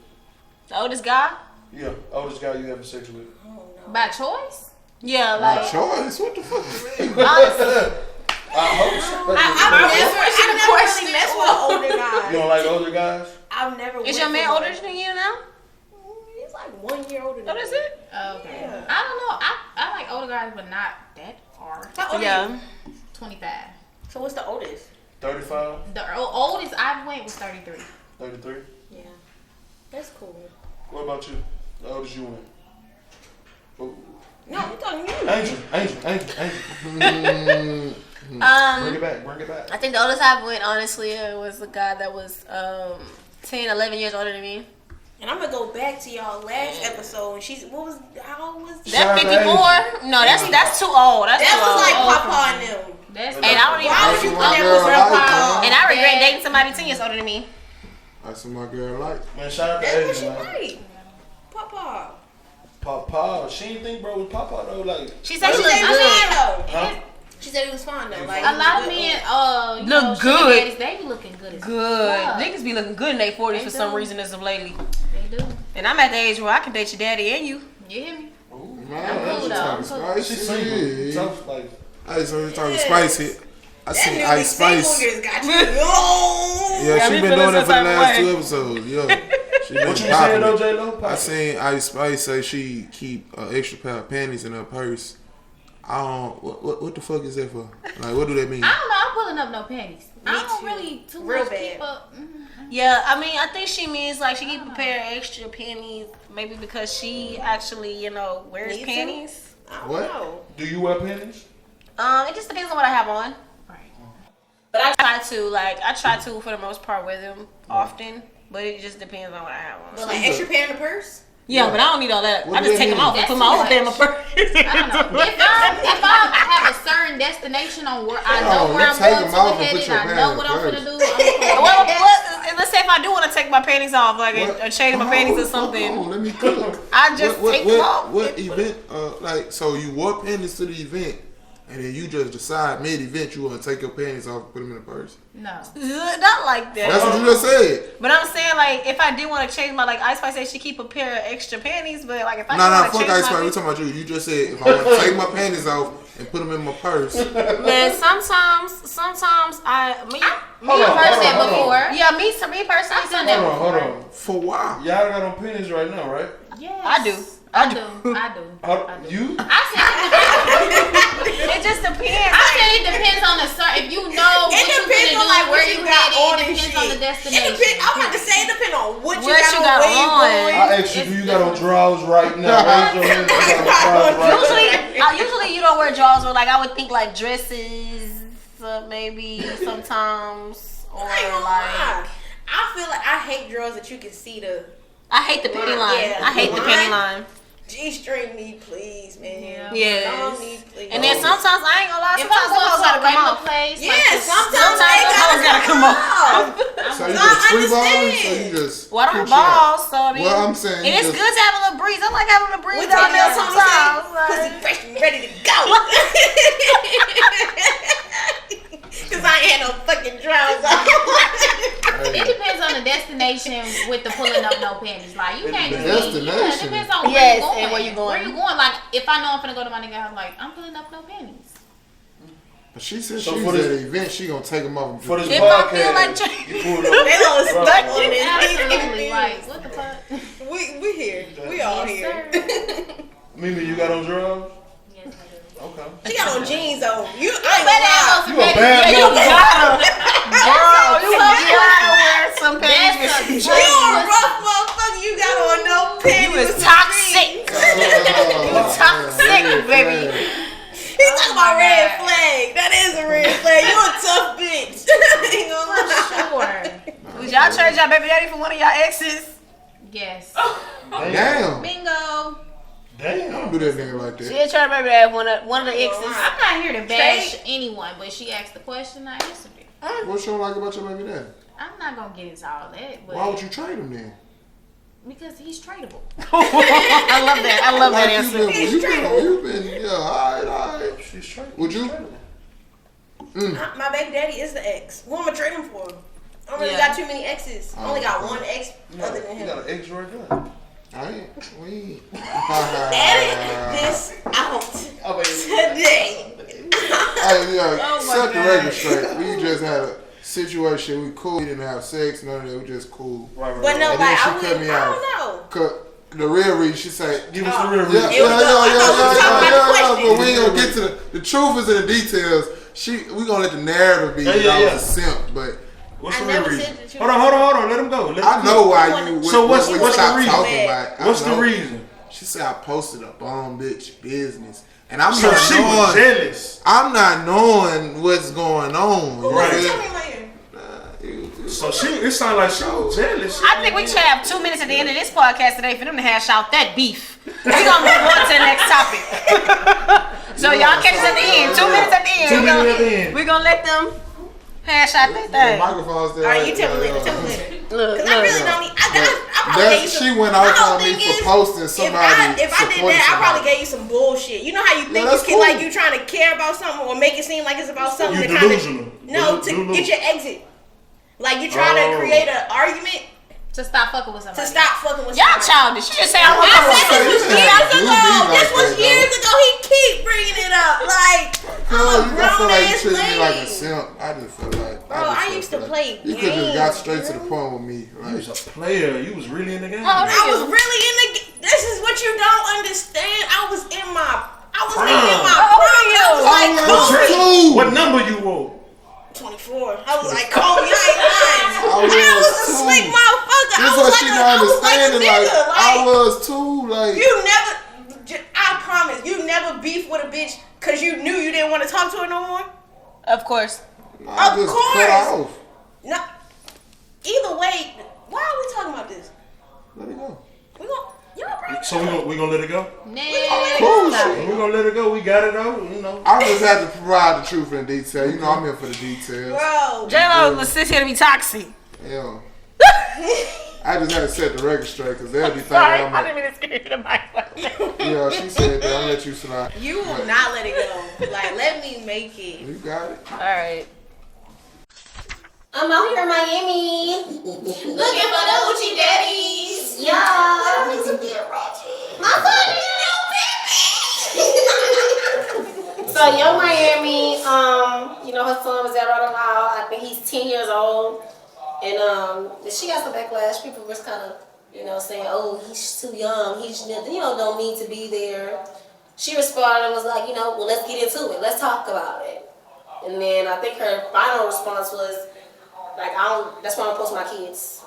S2: The oldest guy?
S10: Yeah, oldest guy you having sex with.
S6: by choice.
S2: Yeah, like
S7: My choice. What the fuck you mean?
S2: honestly,
S5: I've never really messed with an older guy.
S10: You don't like older guys?
S5: I've never.
S2: is your man older than you now?
S5: He's like 1 year older than
S2: What
S5: me.
S2: is it?
S6: Okay. Yeah. I don't know. I like older guys, but not that far.
S5: How old are
S2: Yeah.
S5: you?
S6: 25.
S5: So what's the oldest?
S10: 35?
S6: The oldest I went was 33.
S10: 33?
S5: Yeah. That's cool.
S10: What about you? The oldest you went? Oh.
S5: No, I'm talking to you.
S10: Angel. Bring it back.
S2: I think the oldest I went, honestly, was a guy that was 10, 11 years older than me.
S5: And I'm gonna go back to y'all last episode. And how old was
S2: That 54? No, that's too old. That's
S5: that
S2: too
S5: was
S2: old.
S5: like Papa and them.
S6: That's
S2: And I don't even.
S5: Why would you put that
S7: girl
S5: with
S7: like
S5: Papa?
S7: that.
S2: And I regret dating somebody 10 years older than me.
S7: That's what my girl like.
S10: Man, shout out to
S5: That's what she
S10: Angel, man.
S5: like. Papa.
S10: Papa. She didn't think bro was Papa though. Like,
S2: She said she
S5: She said
S2: looked
S5: he was
S2: good.
S5: fine though.
S10: huh?
S5: She said he was fine though. Like
S6: a lot of men, you know,
S2: Look
S6: sugar
S2: good.
S6: daddies, they be looking good as
S2: Good.
S6: fuck.
S2: Niggas be looking good in their 40s
S6: They
S2: for some
S6: do.
S2: reason as of lately.
S6: They do.
S2: And I'm at the age where I can date your daddy and you.
S6: You hear me?
S7: Man,
S6: cool,
S7: that's
S6: though.
S7: talking
S10: She's
S7: spicy.
S10: single.
S7: Yeah.
S10: Tough, like,
S7: I so talking
S5: Yes.
S7: spicy. I
S5: that
S7: seen
S5: nigga
S7: Ice Spice.
S5: single years got you. Oh.
S7: Yeah,
S2: Got
S7: she
S2: me
S7: been
S2: feeling
S7: doing it
S2: some
S7: for the
S2: type of
S7: last
S2: way.
S7: 2 episodes. Yeah. She been
S10: what you
S7: popping
S10: saying
S7: it.
S10: though, J-Lo?
S7: I seen Ice Spice say she keep an extra pair of panties in her purse. I don't. What the fuck is that for? Like, what do that mean?
S6: I don't know. I'm pulling up no panties. I don't
S5: too.
S6: really too
S5: Real
S6: much
S5: bad.
S6: keep up.
S2: Yeah, I mean, I think she means like she keep a pair of extra panties, maybe because she actually, wears
S5: Needs to?
S2: panties.
S5: I don't
S7: What?
S5: know.
S10: Do you wear panties?
S2: It just depends on what I have on.
S6: Right.
S2: But I try to for the most part wear them often, but it just depends on what I have on.
S5: But like extra pair in the purse.
S2: Yeah, but I don't need all that.
S7: What
S2: I
S7: do
S2: just
S7: that
S2: take them
S7: mean?
S2: off and
S6: That's
S2: put my
S6: too
S2: own thing in my
S6: much.
S2: purse.
S6: I don't know. If I have a certain destination on where I know
S7: Oh,
S6: where
S7: you
S6: I'm
S7: take
S6: going
S7: them
S6: to
S7: off and
S6: headed,
S7: put your
S6: I
S7: pants
S6: know
S7: in
S6: what I'm
S7: first.
S6: gonna do. I'm
S2: Well, let's say if I do want to take my panties off, like
S7: What?
S2: or change my panties or
S7: Hold
S2: something,
S7: on, let me cook.
S2: I just take them off.
S7: What event? Like, so you wore panties to the event, and then you just decide mid-event you want to take your panties off and put them in the purse.
S6: no.
S2: Not like that.
S7: That's what you just said.
S2: But I'm saying, like, if I did want to change my, like, Ice Spice said she keep a pair of extra panties, but, like, if I
S7: No,
S2: want to
S7: fuck
S2: change
S7: Ice
S2: my
S7: Spice. We talking about you. You just said if I want to take my panties off and put them in my purse.
S2: man, sometimes
S6: Me personally before.
S2: yeah, me personally,
S6: I've done that
S10: Hold on.
S7: For why?
S10: Y'all got on panties right now, right?
S6: Yes.
S2: I do.
S6: I do.
S10: You?
S6: I said it just depends. I said it depends on the certain. If you know what you gonna do, like where you got on, it depends on the destination.
S9: I'm about to say it depends on what you
S2: got on.
S10: I asked you, do you got on drawers right now?
S2: Usually you don't wear drawers, but like I would think like dresses, maybe sometimes, or like.
S9: I feel like I hate drawers that you can see the.
S2: I hate the penny line.
S9: Yeah,
S2: I hate the penny line.
S9: G-string me, please, man.
S2: Yeah.
S9: Please.
S2: And then sometimes I ain't gonna lie.
S6: If I'm going to a regular place,
S9: sometimes
S2: they gotta come off.
S7: So you just free balling? So you just.
S2: Well, I don't ball, so I mean.
S7: Well, I'm saying.
S2: And it's good to have a little breeze. I like having a breeze.
S9: We talking about sometimes. Pussy fresh and ready to go. Cause I ain't had no fucking drawers on.
S6: It depends on the destination with the pulling up no panties. Like you can't.
S7: Destination.
S6: Yeah, it depends on where you going. And where you going. Where you going? Like if I know I'm finna go to my nigga house, like I'm pulling up no panties.
S7: But she said she was at an event. She gonna take them off.
S10: For this podcast, you pulled up.
S9: They gonna stuck on this.
S6: Absolutely. Like what the fuck?
S9: We here. We all here.
S10: Mimi, you got on drawers?
S9: Okay. She got on jeans though. You
S10: a bad motherfucker.
S2: Girl, you gotta wear some panties.
S9: You a rough motherfucker. You got on no panties.
S2: You is toxic. You toxic, baby.
S9: He talking about red flag. That is a red flag. You a tough bitch. Ain't gonna lie.
S6: Sure.
S2: Would y'all trade y'all baby daddy for one of y'all exes?
S6: Yes.
S7: Damn.
S6: Bingo.
S7: Damn. Don't do that nigga like that.
S2: She ain't trying to baby daddy one of the exes.
S6: I'm not here to bash anyone, but she asked the question, I answered it.
S7: What you don't like about your baby daddy?
S6: I'm not gonna get into all that. But
S7: why would you trade him then?
S6: Because he's tradable.
S2: I love that. I love that answer.
S7: You've been, all right.
S10: She's tradable.
S7: Would you?
S9: My baby daddy is the ex. Who am I trading for? I don't really got too many exes. I only got one ex other than him.
S10: You got an ex right there.
S7: I ain't. We.
S9: Edit this out today.
S7: Set the record straight. We just had a situation. We cool. We didn't have sex. None of that. We just cool.
S9: But no, like I don't know.
S7: Cause the real reason, she said,
S10: give us the real reason.
S7: Yeah. But we ain't gonna get to the truth is in the details. We gonna let the narrative be that I was a simp, but.
S10: What's the real reason? Hold on. Let him go.
S7: I know why you.
S10: So what's the reason? What's the reason?
S7: She said I posted a bum bitch business, and I'm
S10: so
S7: not
S10: she
S7: knowing.
S10: Was jealous.
S7: I'm not knowing what's going on.
S10: Right. So it sounded like she was jealous.
S2: I think we should have 2 minutes at the end of this podcast today for them to hash out that beef. We're gonna move on to the next topic. So y'all catch us at the end. 2 minutes at the end.
S10: 2 minutes at the end.
S2: We're gonna let them hash out that thing.
S7: The microphone's there.
S9: All right, you tell me later. Cause I really don't need. I probably gave you some.
S7: She went out on me for posting somebody.
S9: If I did that, I probably gave you some bullshit. You know how you think you like you trying to care about something or make it seem like it's about something.
S10: You delusional.
S9: To get your exit. Like you trying to create an argument.
S6: To stop fucking with somebody.
S2: Y'all childish. She just said I want to
S9: fuck with somebody. This was years ago. He keep bringing it up. Like, I'm a grown ass
S7: lady.
S9: lady.
S7: Me like a simp. I just feel like.
S9: Bro, I used to play games.
S7: You could have got straight to the point with me.
S10: Like, you was a player. You was really in the game.
S9: I was really in the game. This is what you don't understand. I was in my prime. I was like Kobe.
S10: What number you wore?
S9: 24. I was like Kobe. I ain't lying. I was a slick motherfucker.
S7: This is what she not understanding. I was too. Like
S9: you never. I promise you never beef with a bitch because you knew you didn't want to talk to her no more.
S2: Of course.
S7: Of course.
S9: No. Either way, why are we talking about this?
S7: Let it go.
S9: We gonna.
S10: So we gonna let it go?
S6: Nah.
S10: We gonna let it go. We got it though. You know.
S7: I just had to provide the truth and detail. You know, I'm here for the details.
S9: Bro.
S2: J-Lo was here to be toxic.
S7: Yeah. I just had to set the record straight because they'll be thinking
S2: I'm I didn't mean to scare you the mic.
S7: Yeah, she said that. I'll let you slide.
S9: You will not let it go. Like, let me make it.
S7: You got it.
S2: All right.
S8: I'm out here in Miami looking for the hoochie daddies. Yeah. My son is new baby. So Young Miami, you know, her son was at right now. I think he's 10 years old. And she got some backlash. People was kind of You know, saying, oh, he's too young. He's, don't need to be there. She responded and was like, well, let's get into it. Let's talk about it. And then I think her final response was, like, that's why I don't post my kids.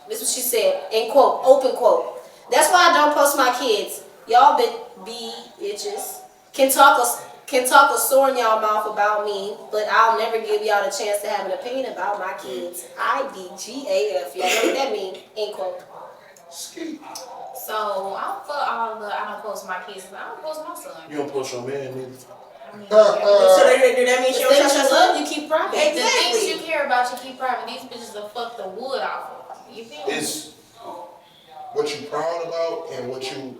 S8: This is what she said, in quote, open quote. That's why I don't post my kids. Y'all bitches can talk a sore in y'all mouth about me, but I'll never give y'all the chance to have an opinion about my kids. IDGAF. Y'all know what that means? End quote.
S6: So I'm for all the I don't post my kids, but I don't post my son.
S10: You don't post your man either.
S9: So that means you don't trust your son?
S8: You keep private.
S6: Exactly. The things you care about, you keep private. These bitches will fuck the wood off of. You feel me?
S7: It's what you proud about and what you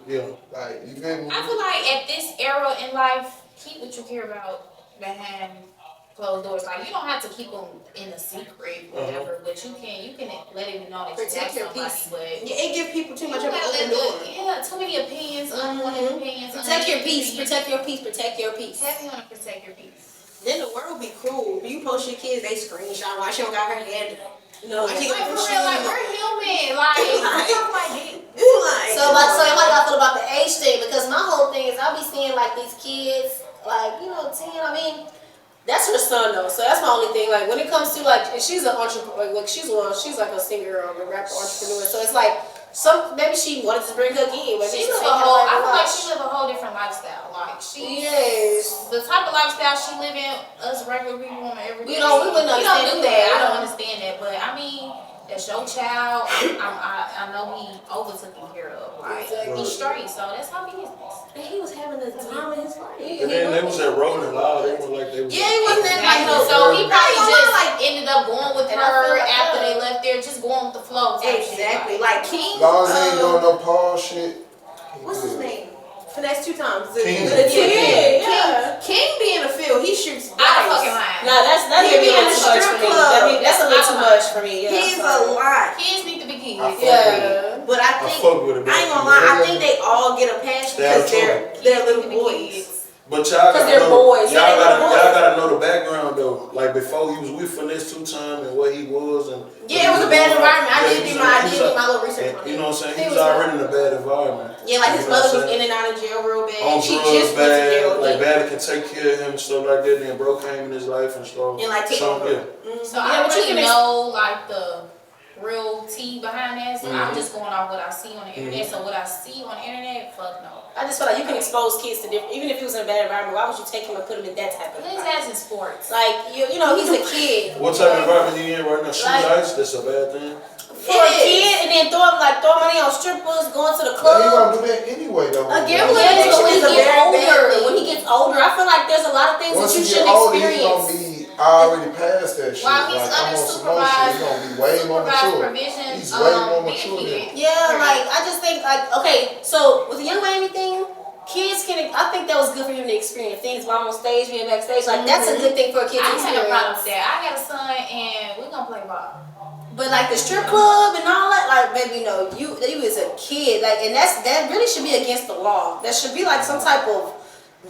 S7: like. You feel me?
S6: I feel like at this era in life, keep what you care about behind closed doors. Like you don't have to keep them in a secret, whatever. But you can let it be known that
S9: protect
S6: you
S9: your
S6: love somebody.
S9: peace.
S6: But
S9: it give people too much of an
S6: gotta
S9: open door.
S6: too many opinions, unwanted opinions.
S8: Protect your peace. Protect your peace. Protect your peace.
S6: Heavy on protect your peace.
S9: Then the world be cruel. You post your kids, they screenshot why she don't got her head done. No,
S6: like for real, like we're human. Like
S8: So how I feel about the age thing, because my whole thing is I be seeing like these kids, like 10. I mean, that's her son though, so that's my only thing. Like when it comes to like, she's an entrepreneur, like she's like a singer or a rapper entrepreneur. So it's like maybe she wanted to bring her kid.
S6: I feel like she live a whole different lifestyle. Like the type of lifestyle she live in, us regular people want every day.
S8: We don't do that.
S6: I don't understand that, but I mean, that's your child. I know he over taken care of. Like he's straight, so that's how business.
S8: And he was having the time of his life.
S10: And then they was at Rolling Loud. They were like they was.
S8: Yeah, he wasn't
S6: like no. So he probably just ended up going with her after they left there, just going with the flow.
S9: Exactly, like King.
S7: Long as he ain't doing no Paul shit.
S9: What's his name? Finesse 2 times.
S10: King.
S9: King be in the field. He shoots.
S6: I fucking lie.
S8: Nah, that's
S9: he be in the
S8: too much
S9: strip
S8: for me.
S9: club.
S8: That's a little too much for me. Yeah,
S9: He's a lot.
S6: Kids need to be kids.
S9: But I think I ain't gonna lie. I think they all get a pass because they're little boys.
S10: But y'all gotta
S8: they're
S10: know,
S8: boys.
S10: y'all gotta know the background though. Like before he was with Finesse 2 times and what he was and
S9: it was a bad environment. I did do my little research on it.
S10: You know what I'm saying? He was already in a bad environment.
S9: Yeah, like his mother was in and out of jail real bad.
S10: On
S9: She
S10: drugs
S9: just went to jail.
S10: like bad can take care of him and stuff like that. Then bro came in his life and stuff.
S9: And like take over.
S6: So I don't really know like the real tea behind that. So I'm just going off what I see on the internet. So what I see on the internet, fuck no.
S8: I just feel like you can expose kids to different, even if he was in a bad environment, why would you take him and put him in that type of environment?
S6: His ass in sports.
S8: Like, he's a kid.
S10: What type of environment he in right now? Shoot ice? That's a bad thing?
S8: For a kid, and then throw money on strippers, going to the club.
S7: He gonna do that anyway though.
S8: Again, when he gets older, I feel like there's a lot of things that you shouldn't experience.
S7: I already passed that shit.
S6: While he's unsupervised,
S7: he's gonna be way more mature. He's way more mature than.
S8: Yeah, like I just think okay, so with the Young Miami thing, kids can. I think that was good for him to experience things while on stage, being backstage. Like that's a good thing for a kid to experience.
S6: I have a problem with that. I got a son, and we're gonna play ball.
S8: But like the strip club and all that, like baby, you as a kid, like, and that really should be against the law. That should be like some type of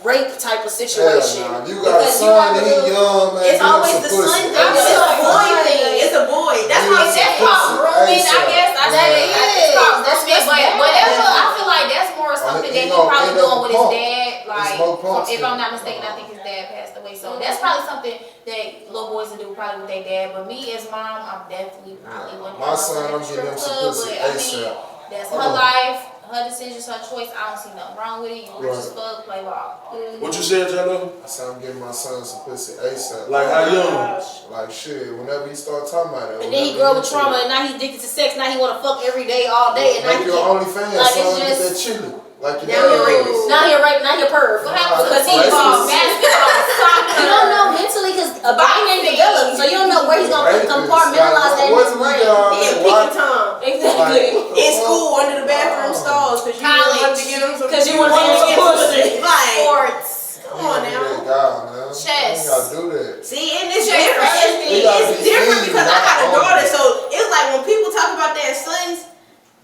S8: rape type of situation.
S7: Nah. You got a son and he young, man.
S9: It's always the son thing. It's a boy thing. It's a boy. That's why that's called grooming, I guess.
S6: It's called grooming, but whatever. I feel like that's more something that he probably doing with his dad. Like, if I'm not mistaken, I think his dad passed away. So that's probably something that little boys will do probably with their dad. But me as mom, I'm definitely probably wouldn't.
S7: My son, I'm getting him some pussy ASAP.
S6: That's her life, her decision, her choice. I don't see nothing wrong with it. You rich as fuck, play ball.
S10: What you said, Jello?
S7: I said I'm getting my son some pussy ASAP.
S10: Like how young?
S7: Like shit, whenever he start talking about it.
S8: And then he grew up with trauma, and now he's addicted to sex. Now he want to fuck every day, all day. And
S7: like
S8: now
S7: your OnlyFans,
S8: like
S7: son,
S8: it's
S7: get that
S8: just.
S7: chili. Like
S8: Now you're rapist. Now you're perv.
S6: What happens
S8: because
S6: to football, basketball, soccer?
S8: You don't know mentally because a body ain't developed, so you don't know where he's gonna compartmentalize that in his brain.
S9: He in peak time.
S8: Exactly.
S9: In school, under the bathroom stalls, because you wanted to get him some.
S8: Because you wanted to get him some pussy.
S9: Like
S6: Sports.
S9: Come on now.
S6: Chess.
S7: You gotta do that.
S9: See, and it's different. It's different because I got a daughter, so it's like when people talk about their sons,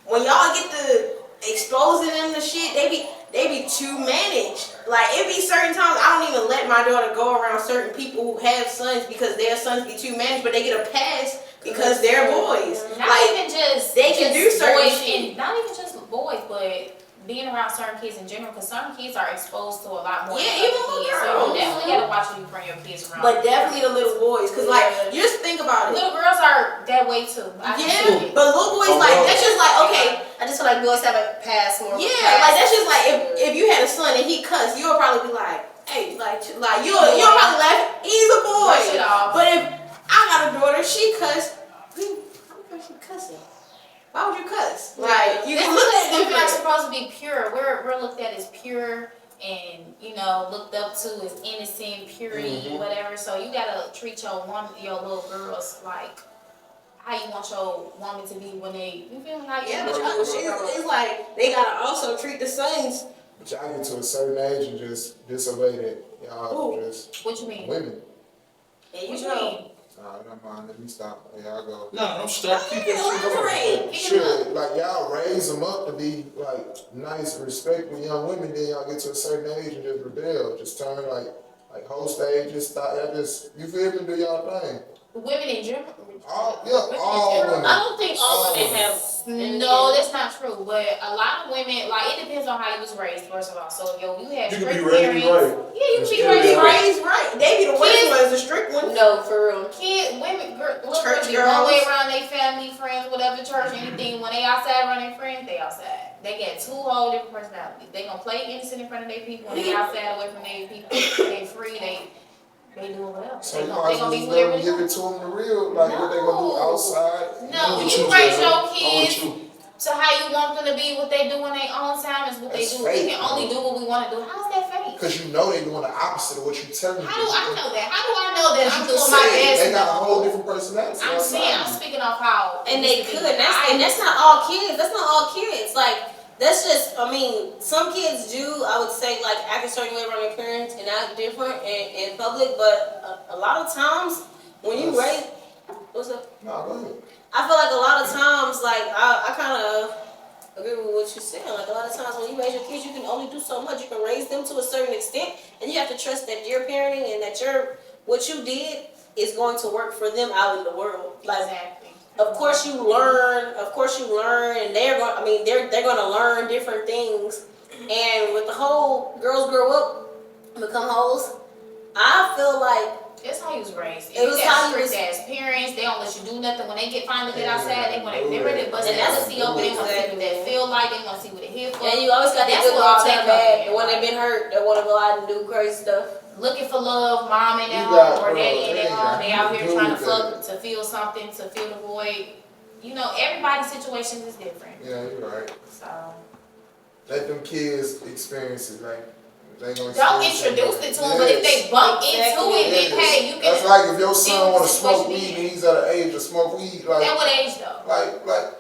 S9: when y'all get to exposing them to shit, they be too managed. Like it be certain times I don't even let my daughter go around certain certain people who have sons because their sons get too managed, but they get a pass because they're boys.
S6: Not
S9: like,
S6: even just
S9: they can do certain
S6: boys,
S9: shit.
S6: and not even just boys, but being around certain kids in general, because certain kids are exposed to a lot more.
S9: Yeah,
S6: than
S9: even
S6: other
S9: little
S6: kids.
S9: girls.
S6: So you definitely gotta watch who you bring your kids around.
S9: But definitely the little boys, because like, just think about it.
S6: Little girls are that way too.
S9: Yeah, but little boys like that's just like okay.
S8: I just feel like boys have a pass more.
S9: Yeah, like that's just like if you had a son and he cussed, you'll probably be like, hey, like you'll probably laugh. He's a boy. But if I got a daughter, she cussed. How she cussing? Why would you cuss? Like you can look at
S6: women are supposed to be pure. We're looked at as pure and looked up to as innocent, purity, whatever. So you gotta treat your little girls like how you want your woman to be when they you feel me? How you
S9: it's like they gotta also treat the sons.
S7: But y'all get to a certain age and just disobey that. Y'all just
S6: what you mean?
S7: Women.
S6: Yeah, what you mean?
S7: Never mind. Let me stop. Yeah, I go.
S3: No, don't stop. Keep that
S7: shit going. Like y'all raise them up to be like nice, respectful young women. Then y'all get to a certain age and just rebel. Just turn like whole stage. Just stop. Y'all just you feel me? Do y'all thing.
S6: Women in general.
S7: All women.
S8: I don't think all women have.
S6: No, that's not true. But a lot of women, like it depends on how you was raised. First of all, so you had
S10: You
S6: strict
S10: can be raised right.
S6: Yeah, you can be
S9: raised right. They be the worst ones, the strict ones.
S8: No, for real.
S6: Women,
S9: church
S6: be one way around their family, friends, whatever, church, anything. When they outside around their friends, they outside. They get two whole different personalities. They gonna play innocent in front of their people. When they outside away from their people, they free. They do whatever.
S7: So you might as well just let them give it to them the real, like what they gonna do outside.
S6: No, you raise your kids to how you want them to be. What they do in their own time is what they do. We can only do what we want to do. How's that fake?
S7: Because you know they doing the opposite of what you telling them.
S6: How do I know that? How do I know that I'm doing my best?
S7: They got a whole different personality.
S6: I'm speaking of how.
S8: And they could. That's not all kids. That's not all kids. Like. That's just, some kids do, I would say, like, act a certain way around their parents and act different in public, but a lot of times, when you raise, what's up?
S7: No, go ahead.
S8: I feel like a lot of times, like, I kind of agree with what you're saying. Like, a lot of times when you raise your kids, you can only do so much. You can raise them to a certain extent, and you have to trust that your parenting and that what you did is going to work for them out in the world. Like,
S6: exactly.
S8: Of course you learn, and they're going to learn different things. And with the whole girls grow up, become hoes, I feel like
S6: that's how you was raised.
S8: It was how you was
S6: as parents. They don't let you do nothing. When they finally get outside, they're ready to bust that pussy open. They want to see what that feel like. They want to see what it here for.
S8: And you always got that good girl tell bad, the one that been hurt, that want to go out and do crazy stuff.
S6: Looking for love, mom in their home or daddy in their home. They out here trying to fuck to feel something, to fill the void. Everybody's situation is different.
S7: Yeah, you're right.
S6: So
S7: let them kids experience it. Like they gonna
S6: don't introduce it to them, but if they bump into it, then hey, you can.
S7: That's like if your son want to smoke weed and he's at an age to smoke weed. Like
S6: at what age though?
S7: Like.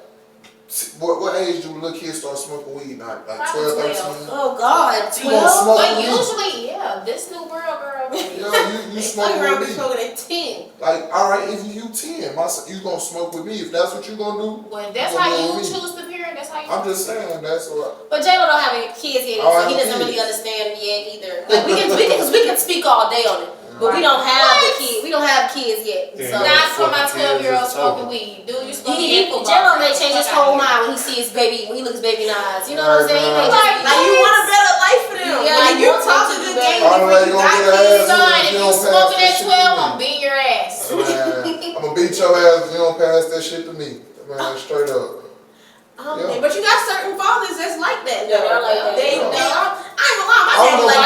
S7: What age do little kids start smoking weed? Like 12, 13?
S8: Oh God,
S6: 12. But usually, this new world, girl.
S7: You smoke with me.
S9: Smoking at 10.
S7: Like, all right, if you 10, you gonna smoke with me. If that's what you gonna do.
S6: Well, that's how you choose the parent. That's how you.
S7: I'm just saying that's what.
S8: But J-Lo don't have any kids yet, so he doesn't really understand yet either. Like we can speak all day on it. But we don't have the kids. We don't have kids yet. So
S6: not for my 12-year-old smoking weed. Dude, you smoking football.
S8: J-Lo may change his whole mind when he sees when he looks baby in the eyes. You know what I'm saying?
S9: Like you want a better life for them.
S8: Yeah,
S9: like you talk to the game before you got kids.
S6: Son, if you smoking at 12, I'm beating your ass.
S7: I'm gonna beat your ass if you don't pass that shit to me. Man, straight up.
S9: But you got certain fathers that's like that.
S8: Yeah, they're like that.
S9: I ain't gonna lie,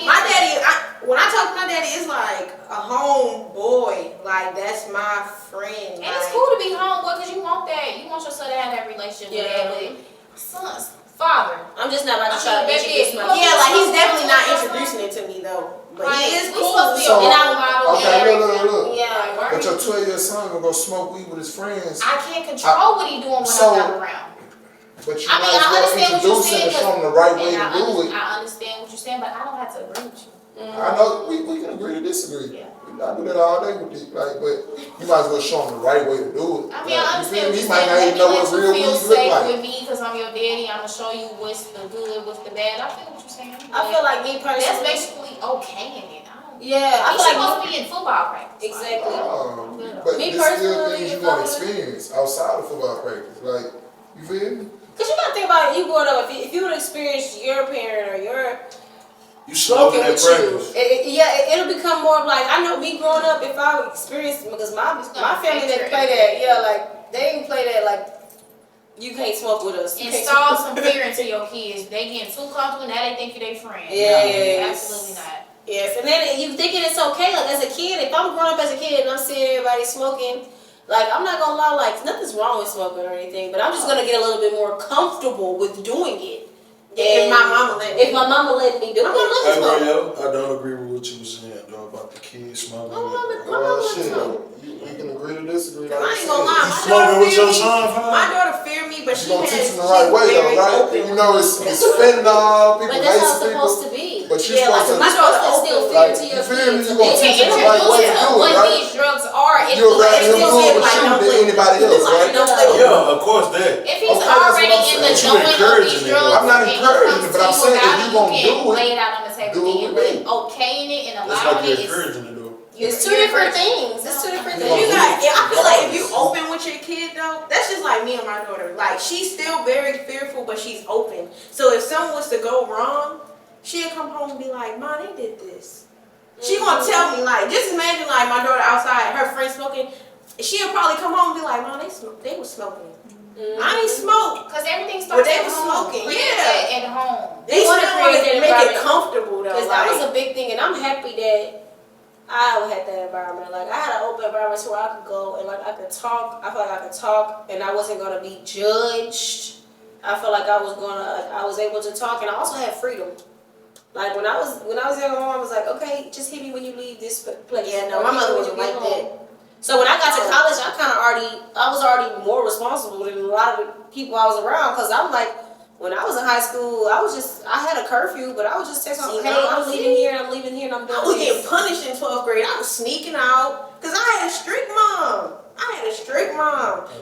S9: my daddy, when I talk to my daddy, it's like a homeboy. Like, that's my friend.
S6: And it's cool to be homeboy because you want that. You want your son to have that relationship with that. But son's father.
S8: I'm just not about to try to introduce my
S9: Yeah, like, he's definitely not introducing it to me, though. But he is cool.
S7: Okay, look.
S6: Yeah.
S7: But your 12-year son gonna go smoke weed with his friends.
S6: I can't control what he doing when I'm not around.
S7: But you might as well introduce him and show him the right way to do it.
S6: I understand what you're saying, but I don't have to agree with you.
S7: I know we can agree to disagree.
S6: Yeah.
S7: I do that all day with you, but you might as well show him the right way to do it.
S6: I mean, I understand what you're
S7: saying. He might not even know what real weed
S6: feel
S7: look
S6: safe
S7: like.
S6: with me because I'm your daddy. I'm gonna show you what's the good, what's the bad. I feel what you're saying.
S8: I feel like me personally.
S6: That's basically okay in it.
S8: Yeah, I
S6: He's
S8: feel
S6: supposed
S8: like
S6: to be in football practice.
S8: exactly.
S7: But
S8: Me
S7: there's still
S8: personally,
S7: things you
S8: if I
S7: want to
S8: was-
S7: experience outside of football practice. Like, you feel me?
S8: Cause you gotta think about it. You growing up, if you would experience your parent or your
S10: You smoking at
S8: with
S10: practice.
S8: it'll become more of like I know me growing up. If I experienced because my family didn't play that. Yeah, like they didn't play that. Like you can't smoke with us.
S6: Install some fear into your kids. They getting too comfortable now. They think you their friend.
S8: Yeah,
S6: absolutely not.
S8: Yes, and then you thinking it's okay. Like as a kid, if I'm growing up as a kid and I'm seeing everybody smoking, like I'm not gonna lie, like nothing's wrong with smoking or anything, but I'm just gonna get a little bit more comfortable with doing it.
S9: If my mama let me.
S8: If my mama let me do it.
S10: Hey, bro, yo, I don't agree with what you were saying, though, about the kids smoking.
S7: Shit, we can agree to disagree.
S9: I ain't gonna lie,
S10: You smoking with your son, fam?
S9: my daughter fear me, but
S7: You
S9: she
S7: gonna
S9: has,
S7: teach them the right way, though, right? You know, it's fentanyl, people
S8: But that's how it's
S7: racing
S8: supposed
S7: people.
S8: to be.
S7: But you're supposed to,
S8: my daughter still fear
S7: like,
S8: to
S7: you
S8: your
S7: feel me?
S8: kids.
S7: You gonna teach them the right way to do it,
S6: what
S7: right?
S6: these drugs are.
S7: You'll rather him do it with you than anybody else, right?
S10: Yeah, of course that.
S6: If he's
S7: Okay, that's
S6: already
S7: what I'm
S6: in the
S7: saying.
S6: joint of
S10: encouraging
S6: these
S10: it,
S6: drugs,
S10: though.
S7: I'm not
S6: and he
S7: encouraging
S6: comes
S7: it, but
S6: to
S7: I'm
S6: you
S7: saying if
S6: about
S7: you
S6: it,
S7: gonna
S6: you
S7: do
S6: can't
S7: it,
S6: lay it out on the table
S7: do it
S6: then,
S7: with me.
S6: but okaying it and
S10: It's
S6: allowing
S10: like you're
S6: it is
S10: encouraging it, though.
S8: It's two different things. It's two different things.
S9: You got, yeah, I feel like if you open with your kid though, that's just like me and my daughter. Like she's still very fearful, but she's open. So if something was to go wrong, she'll come home and be like, "Ma, they did this." She gonna tell me like, just imagine like my daughter outside, her friend smoking. She'll probably come home and be like, "Ma, they was smoking." I ain't smoke.
S6: because everything starts
S9: But they
S6: at
S9: was
S6: home.
S9: smoking,
S6: Create
S9: yeah.
S6: at home.
S9: They
S8: want
S9: still
S8: to
S9: want
S8: create that
S9: to make it
S8: environment.
S9: comfortable though.
S8: Because that
S9: Like,
S8: was a big thing, and I'm happy that I had that environment. Like I had an open environment where I could go and like I could talk. I felt like I could talk, and I wasn't gonna be judged. I felt like I was able to talk, and I also had freedom. Like when I was young, my mom was like, "Okay, just hit me when you leave this place."
S9: yeah, no,
S8: Or
S9: my
S8: hit me
S9: mother
S8: when
S9: wasn't
S8: you get
S9: like
S8: home.
S9: that.
S8: So when I got to college, I was already more responsible than a lot of the people I was around. Cause I'm like, when I was in high school, I had a curfew, but I was just texting,
S9: See,
S8: "Hey,
S9: now,
S8: I'm leaving here, and I'm leaving here, and I'm doing
S9: I was
S8: this."
S9: getting punished in 12th grade. I was sneaking out because I had a strict mom.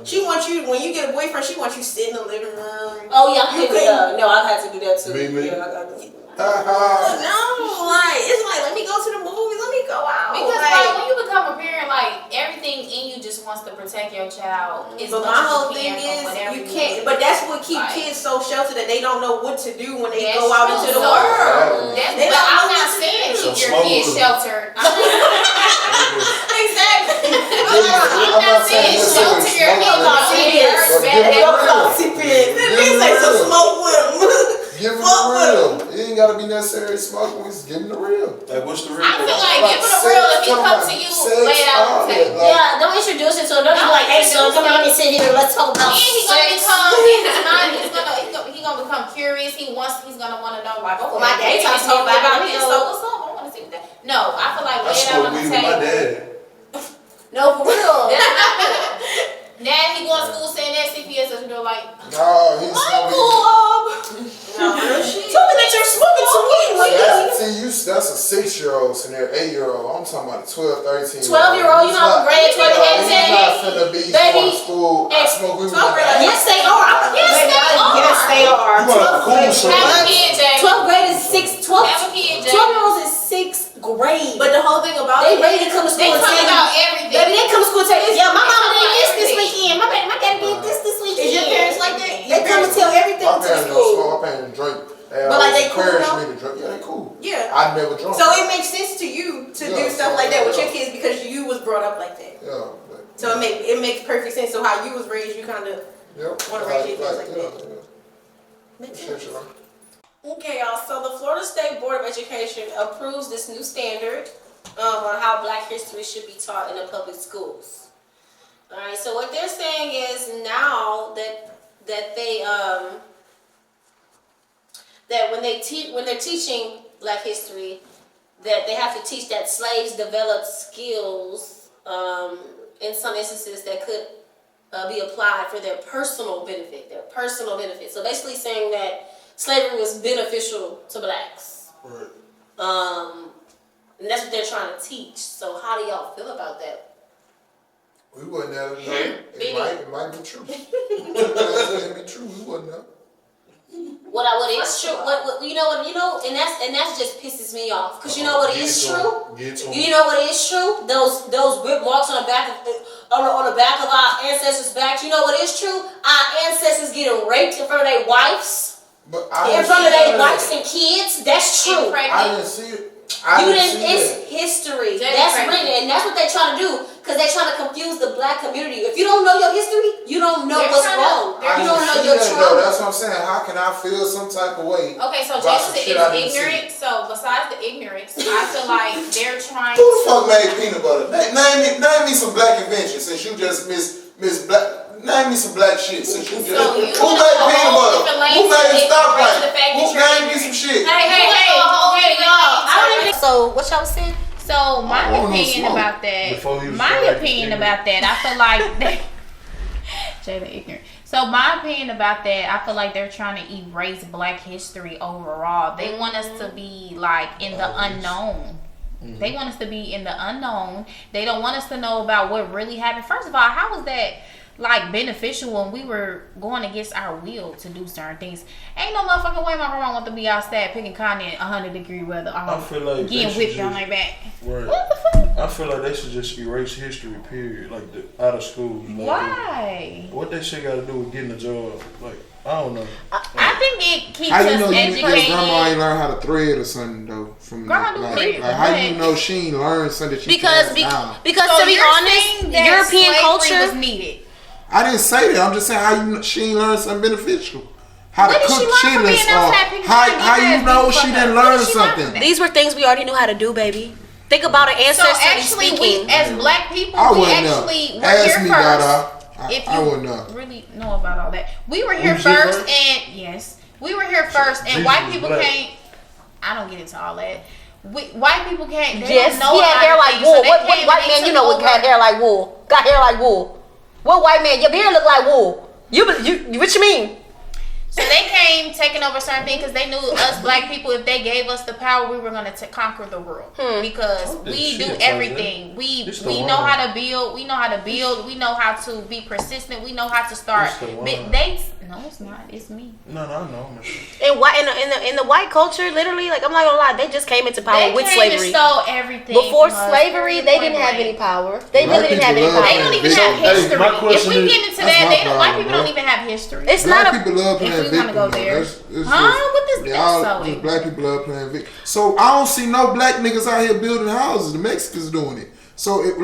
S9: She wants you, when you get a boyfriend, she wants you sitting in the living room.
S8: Oh yeah, no, I've had to do that too.
S10: Me.
S8: Yeah, I got to.
S9: No, like, it's like, let me go to the movies, let me go out.
S6: Because
S9: like
S6: when you become a parent, like everything in you just wants to protect your child. As
S9: but
S6: much
S9: my
S6: as
S9: whole
S6: you
S9: thing
S6: can from
S9: is,
S6: whatever
S9: you can't, but that's what keeps kids so sheltered that they don't know what to do when they
S6: That's
S9: go out
S6: true.
S9: into the
S6: So,
S9: world.
S6: That's,
S9: They
S6: but
S9: don't
S6: I'm
S9: know
S6: not
S9: what to
S6: saying
S9: do.
S6: keep your
S10: smoke
S6: kids
S10: with 'em.
S6: sheltered.
S9: Exactly.
S6: I'm not saying shelter your kids.
S7: But give it real.
S9: They say so smoke with them.
S7: Give him the real. It ain't gotta be necessarily smoking. We just give him the real.
S10: Like, what's the real?
S6: I feel like give it a real if he come to you, lay it out on the table.
S8: Yeah, don't introduce it to him. Don't be like, "Hey, son, come on, let me sit here. Let's talk about
S6: And he's gonna
S8: sex."
S6: become in his mind. He's gonna become curious. He's gonna want to know like, okay,
S8: My dad
S6: talks
S8: told me about
S6: this.
S8: him.
S6: So what's up? I want to see what that. No, I feel like
S10: I
S6: lay it out
S10: smoke
S6: on the
S10: weed with my
S6: table.
S10: dad.
S8: No, for real.
S6: That's not cool. Now he going to school saying that CPS doesn't do like.
S7: No, he's
S9: Tell me
S8: that you're smoking some weed. Like,
S7: that's a 6-year-old scenario, 8-year-old. I'm talking about a 12, 13.
S8: 12-year-old, you know, grade 12,
S7: He's not finna be going to school. I smoke weed with my dad.
S8: Yes, they are.
S9: Yes, they are.
S10: You want a cool son.
S6: Have a kid, Jay.
S8: 12th grade is 6. 12.
S6: Have a kid, Jay.
S8: 12-year-olds is 6th grade.
S9: But the whole thing about
S8: They
S9: it,
S8: ready to come to
S6: They
S8: school and
S6: talk
S8: tell you.
S6: about everything.
S8: Baby, they come to school and tell you, "Yeah, my mama did this
S6: everything.
S8: weekend. My daddy did this weekend."
S9: is your parents like that?
S8: They come and tell everything
S7: My
S8: to the
S7: parents don't
S8: school.
S7: smoke. My parents drink.
S9: But like they cool
S7: encourage
S9: though?
S7: me to drink. Yeah, they cool.
S9: Yeah.
S7: I never drunk.
S9: So it makes sense to you to do stuff like that with your kids because you was brought up like that.
S7: Yeah.
S9: So it makes perfect sense. So how you was raised, you kind of
S7: Yep.
S9: want to raise your kids like
S7: yeah,
S9: that.
S7: yeah.
S9: Makes
S7: Sure,
S9: sense.
S7: sure.
S8: Okay, y'all. So the Florida State Board of Education approves this new standard on how Black history should be taught in the public schools. All right. So what they're saying is now that they that when they're teaching Black history, that they have to teach that slaves developed skills in some instances that could be applied for their personal benefit. So basically saying that slavery was beneficial to blacks.
S10: Right.
S8: And that's what they're trying to teach. So how do y'all feel about that?
S7: We wouldn't ever know. It might be true. It might be true. We wouldn't know.
S8: What is true? What you know? And that's just pisses me off. Cause you know what is true? You know what is true? Those rip marks on the back of our ancestors' backs. You know what is true? Our ancestors getting raped in front of their wives, in front of their wives and kids. That's true.
S7: I didn't see it.
S8: It's history. That's written, and that's what they're trying to do. Cause they're trying to confuse the black community. If you don't know your history, you don't know what's wrong. You don't know your trauma.
S7: That's what I'm saying. How can I feel some type of way?
S6: Okay, so Jason is ignorant. So besides the ignorance, I feel like they're trying.
S7: Who the fuck made peanut butter? Name me some black inventions since you just miss black. Name me some black shit since you just. Who made peanut butter? Who made a stoplight? Who name me some shit?
S6: Hey, y'all.
S8: I don't even. So what y'all saying?
S6: So my opinion about that, I feel like Jada ignorant. So my opinion about that, I feel like they're trying to erase Black history overall. They want us to be like in the unknown. They want us to be in the unknown. They don't want us to know about what really happened. First of all, how was that like beneficial when we were going against our will to do certain things? Ain't no motherfucking way my grandma want to be outside picking cotton in 100-degree weather.
S10: I feel like
S6: getting whipped on their back.
S10: Right.
S6: What the fuck?
S10: I feel like they should just erase history, period. Like out of school. Like,
S6: why?
S10: What that shit got to do with getting a job? Like, I don't know.
S6: I think it keeps
S7: how
S6: us
S7: you know
S6: educated.
S7: grandma ain't learn how to thread or something though? From like how you know she ain't learned something that she
S8: because
S7: so
S8: to be honest, European culture
S6: was needed.
S7: I didn't say that. I'm just saying how she ain't learned something beneficial. How
S6: what
S7: to cook chitlins or how you know she didn't learn something.
S8: These were things we already knew how to do, baby. Think about an ancestor speaking.
S6: We, as Black people,
S7: I
S6: we
S7: wouldn't
S6: actually
S7: know. Ask
S6: were
S7: me,
S6: here first.
S7: Dada.
S6: If
S7: I
S6: you
S7: wouldn't know.
S6: really know about all that, we were here first, and yes, we were here first, and white people can't. I don't get into all that. White people can't. They don't know.
S8: He had hair like wool. What white man you know what had hair like wool? Got hair like wool. What white man? Your beard look like wool. You what you mean?
S6: So they came taking over certain things because they knew us Black people, if they gave us the power, we were going to conquer the world. Because we do everything. We know how to build. We know how to build. We know how to be persistent. We know how to start. No, it's not. It's me.
S10: No, I know.
S8: In the white culture, literally, like I'm not gonna lie, they just came into power with slavery.
S6: They stole everything.
S8: Before slavery, they didn't have any power. They really didn't have any power.
S6: They don't even have history. If we get into that, white people don't even have history.
S8: It's not
S7: people love playing victim.
S6: Want to go there?
S7: What this Black people love playing victim. So I don't see no Black niggas out here building houses. The Mexicans doing it. So if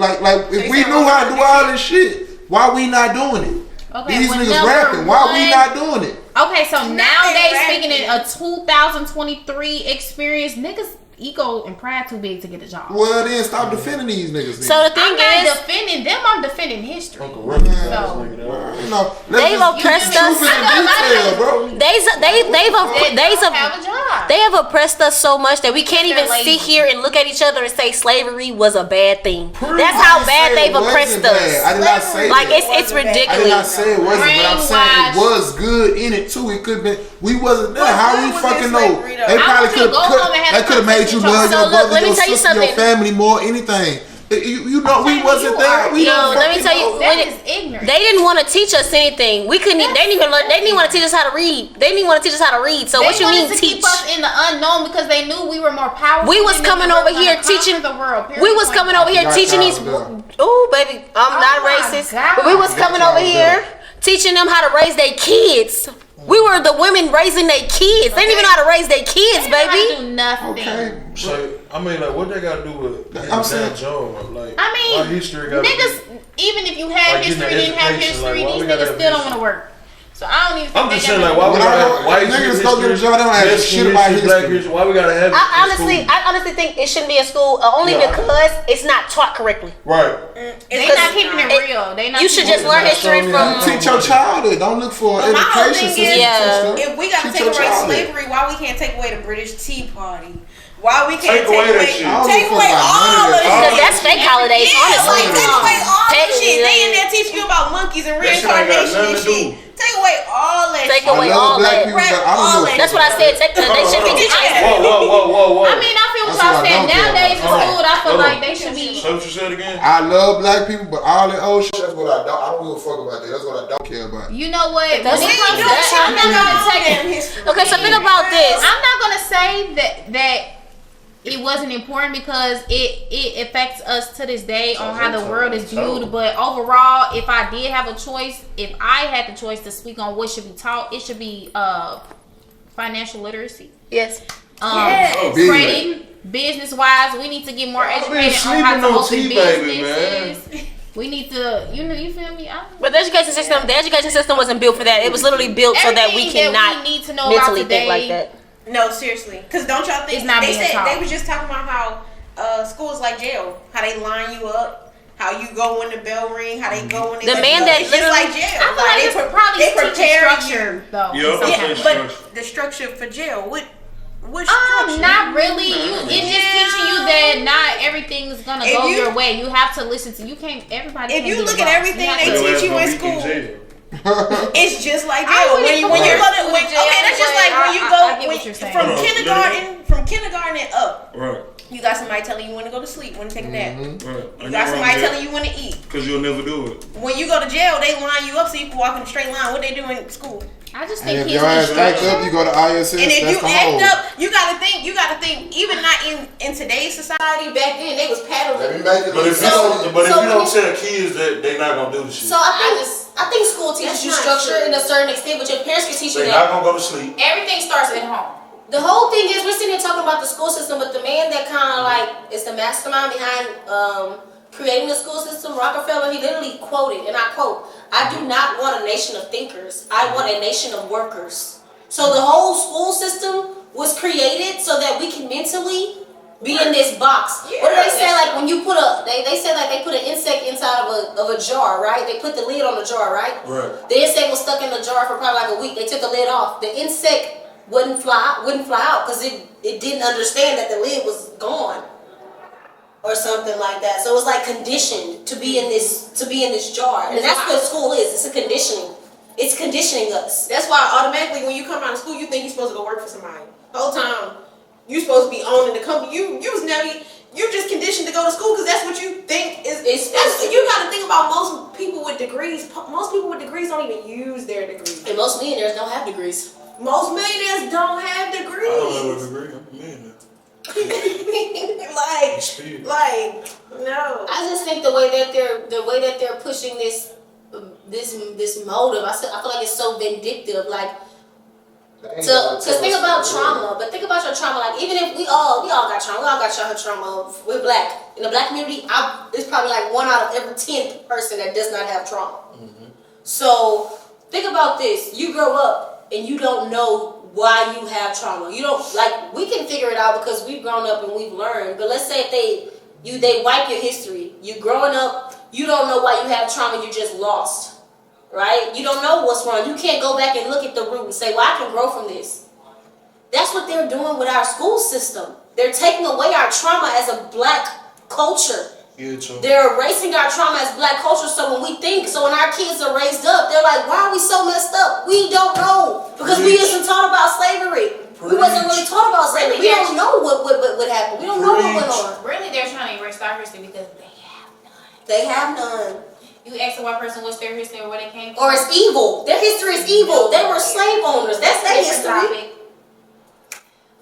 S7: we knew how to do all this shit, why we not doing it?
S6: Okay,
S7: these niggas rapping. Why we not doing it?
S6: Okay, so nowadays, speaking in a 2023 experience, niggas' ego and pride too big to get a job.
S7: Well, then stop defending these niggas.
S8: So the thing
S6: I'm not defending them. I'm defending history.
S8: They've oppressed us. They have oppressed us so much that we can't even sit here and look at each other and say slavery was a bad thing. That's how bad they've oppressed us.
S7: I did not say
S8: like
S7: that.
S8: it's ridiculous.
S7: I did not say it wasn't, but I'm saying it was good in it too. It could be. We wasn't there. How we fucking know? They probably could have made you love your brother, your sister, your family more. Anything. You know, we wasn't there.
S8: Let me tell you, they didn't want to teach us anything. We couldn't. They didn't even want to teach us how to read. They didn't even want to teach us how to read. So what you mean teach?
S6: Keep us in the unknown because they knew we were more powerful.
S8: We was coming over here teaching
S6: the world.
S8: We was coming over here teaching these. Oh baby, I'm not racist. But we was coming over here teaching them how to raise their kids. We were the women raising their kids. They didn't even know how to raise their kids, baby.
S6: Do nothing.
S7: Okay.
S10: So I mean, like, what they got to do with that job? Like,
S6: I mean,
S10: our history got
S6: niggas. Even if you had history, didn't have history, these niggas still don't want to work. So I don't even.
S10: I'm just saying, like, why we gotta have white
S7: niggas go get a job? They don't have shit about history.
S10: Why we gotta have it?
S8: I honestly think it shouldn't be in school only because it's not taught correctly.
S10: Right.
S6: They not keeping it real. They not.
S8: You should just learn history from.
S7: Teach your child it. Don't look for education system.
S9: If we gotta take away slavery, why we can't take away the British Tea Party? Why we can't take away all of it?
S8: Because that's fake holidays, honestly.
S9: Take away all the shit. They in there teaching you about monkeys and reincarnation and shit. Take away
S5: away all that.
S2: Take away all that. That's what I said. They should be teaching.
S10: Whoa.
S6: I mean, I feel what y'all saying. Nowadays in school, I feel like they should be.
S10: Say what you said again.
S7: I love black people, but all that old shit, that's what I don't give a fuck about that. That's what I don't care about.
S6: You know what?
S2: When it comes to that,
S6: I'm not gonna take it.
S2: Okay, so think about this.
S6: I'm not gonna say that it wasn't important because it affects us to this day on how the world is viewed. But overall, if I did have a choice, if I had the choice to speak on what should be taught, it should be financial literacy.
S2: Yes.
S6: Credit, business wise, we need to get more educated on how to open businesses. We need to, you feel me?
S2: But the education system wasn't built for that. It was literally built so that we cannot
S6: need to know
S2: mentally
S6: about today,
S2: think like that.
S5: No, seriously. Because don't y'all think, they said, they was just talking about how schools like jail, how they line you up, how you go when the bell ring, how they go when they
S2: the man that
S5: it's just like jail.
S6: I feel like it's probably
S5: they prepare
S6: structure though.
S5: Yeah, but the structure for jail, what structure?
S6: Not really. It's just teaching you that not everything's gonna go your way. You have to listen to. You can't. Everybody.
S5: If you look at everything they teach you in school, it's just like jail. When you go to okay, that's just like when you go from kindergarten and up.
S10: Right.
S5: You got somebody telling you when to go to sleep, when to take a nap. Right. You got somebody telling you when to eat.
S10: Because you'll never do it.
S5: When you go to jail, they line you up so you can walk in a straight line. What they do in school?
S6: I just think
S7: if your ass act up, you go to ISS.
S5: And if you act up, you gotta think. Even not in today's society. Back then, they was paddling.
S10: But if you don't tell kids that they not gonna do the shit.
S8: So I think school teaches you structure in a certain extent, but your parents can teach you that.
S10: They're not gonna go to sleep.
S6: Everything starts at home.
S8: The whole thing is we're sitting here talking about the school system, but the man that kind of like is the mastermind behind creating the school system, Rockefeller, he literally quoted, and I quote, "I do not want a nation of thinkers. I want a nation of workers." So the whole school system was created so that we can mentally be in this box. Yeah, what do they say? Like when you put they said like they put an insect inside of a jar, right? They put the lid on the jar, right?
S10: Right.
S8: The insect was stuck in the jar for probably like a week. They took the lid off. The insect wouldn't fly out because it didn't understand that the lid was gone or something like that. So it was like conditioned to be in this jar, and that's what school is. It's a conditioning. It's conditioning us.
S5: That's why automatically when you come out of school, you think you're supposed to go work for somebody. The whole time you supposed to be owning the company. You just conditioned to go to school because that's what you think is. You got to think about most people with degrees. Most people with degrees don't even use their degrees,
S8: and most millionaires don't have degrees.
S5: Most millionaires don't have degrees.
S10: I don't have a degree. I'm a millionaire.
S5: like no.
S8: I just think the way that they're pushing this motive, I feel like it's so vindictive. Like, because think about trauma, but think about your trauma. Like, even if we all got trauma, we all got childhood trauma. We're black in the black community. It's probably like 1 out of every 10th person that does not have trauma. Mm-hmm. So think about this: you grow up and you don't know why you have trauma. You don't, like, we can figure it out because we've grown up and we've learned. But let's say if they wipe your history. You growing up, you don't know why you have trauma. You just lost, right? You don't know what's wrong. You can't go back and look at the root and say, well, I can grow from this. That's what they're doing with our school system. They're taking away our trauma as a black culture. They're erasing our trauma as black culture. So when our kids are raised up, they're like, why are we so messed up? We don't know because we wasn't taught about slavery. We wasn't really taught about slavery. We don't know what happened. We don't know what went on.
S6: Really, they're trying to erase our history because
S8: they have none.
S6: You ask a white person what's their history or where they came from,
S8: or it's evil. Their history is evil. They were slave owners. That's their history.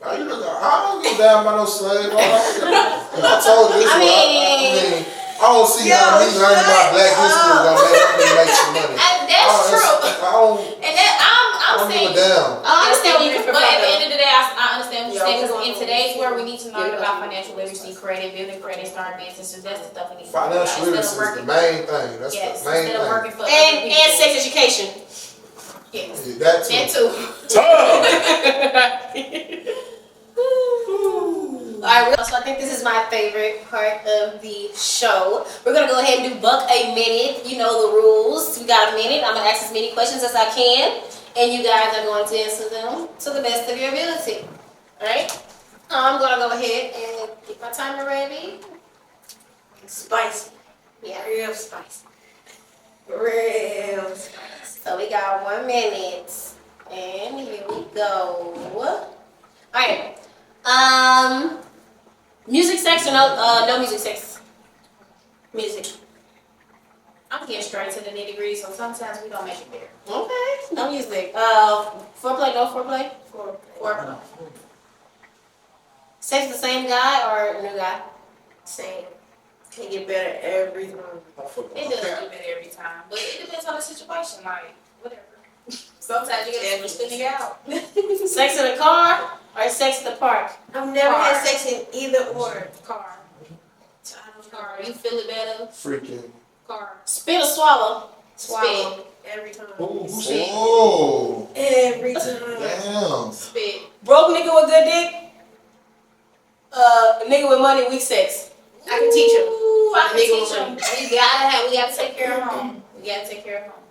S7: I don't give a damn about no slave. I told you this I don't see how me learning about black history gonna make some money.
S6: That's true. I'm saying, I understand what you're saying, but at the end of the day, I understand what you're saying because in today's world, we need to learn about financial literacy, credit, building credit, starting businesses. That's the stuff we need to learn.
S7: Financial literacy is the main thing. That's the main thing.
S6: Working for
S8: and sex education.
S6: Yes.
S7: Yeah, that too.
S8: Alright, so I think this is my favorite part of the show. We're gonna go ahead and do Buck a Minute. You know the rules. We got a minute. I'm gonna ask as many questions as I can, and you guys are going to answer them to the best of your ability. Alright? I'm gonna go ahead and get my timer ready.
S5: Spicy.
S8: Yeah.
S5: Real spicy. Real spicy.
S8: So we got 1 minute. And here we go. Alright. Music sex or no music sex? Music.
S6: I'm getting straight to the nitty gritty, so sometimes we don't make it there.
S8: Okay. No music. Foreplay, no foreplay? Foreplay. Sex the same guy or a new guy?
S9: Same. Can get better every time.
S6: It does get better every time, but it depends on the situation. Like whatever. Sometimes you gotta push the nigga out.
S8: Sex in the car or sex in the park?
S9: I've never had sex in either or.
S6: Car. You feel it better?
S7: Freaking.
S6: Car.
S8: Spit or swallow?
S9: Swallow. Every time.
S6: Spit.
S7: Oh.
S9: Every time.
S7: Damn.
S6: Spit.
S8: Broke nigga with good dick? Nigga with money, weak sex.
S9: I can teach him.
S6: Ooh, I can teach him. We gotta take care of home. We gotta take care of home.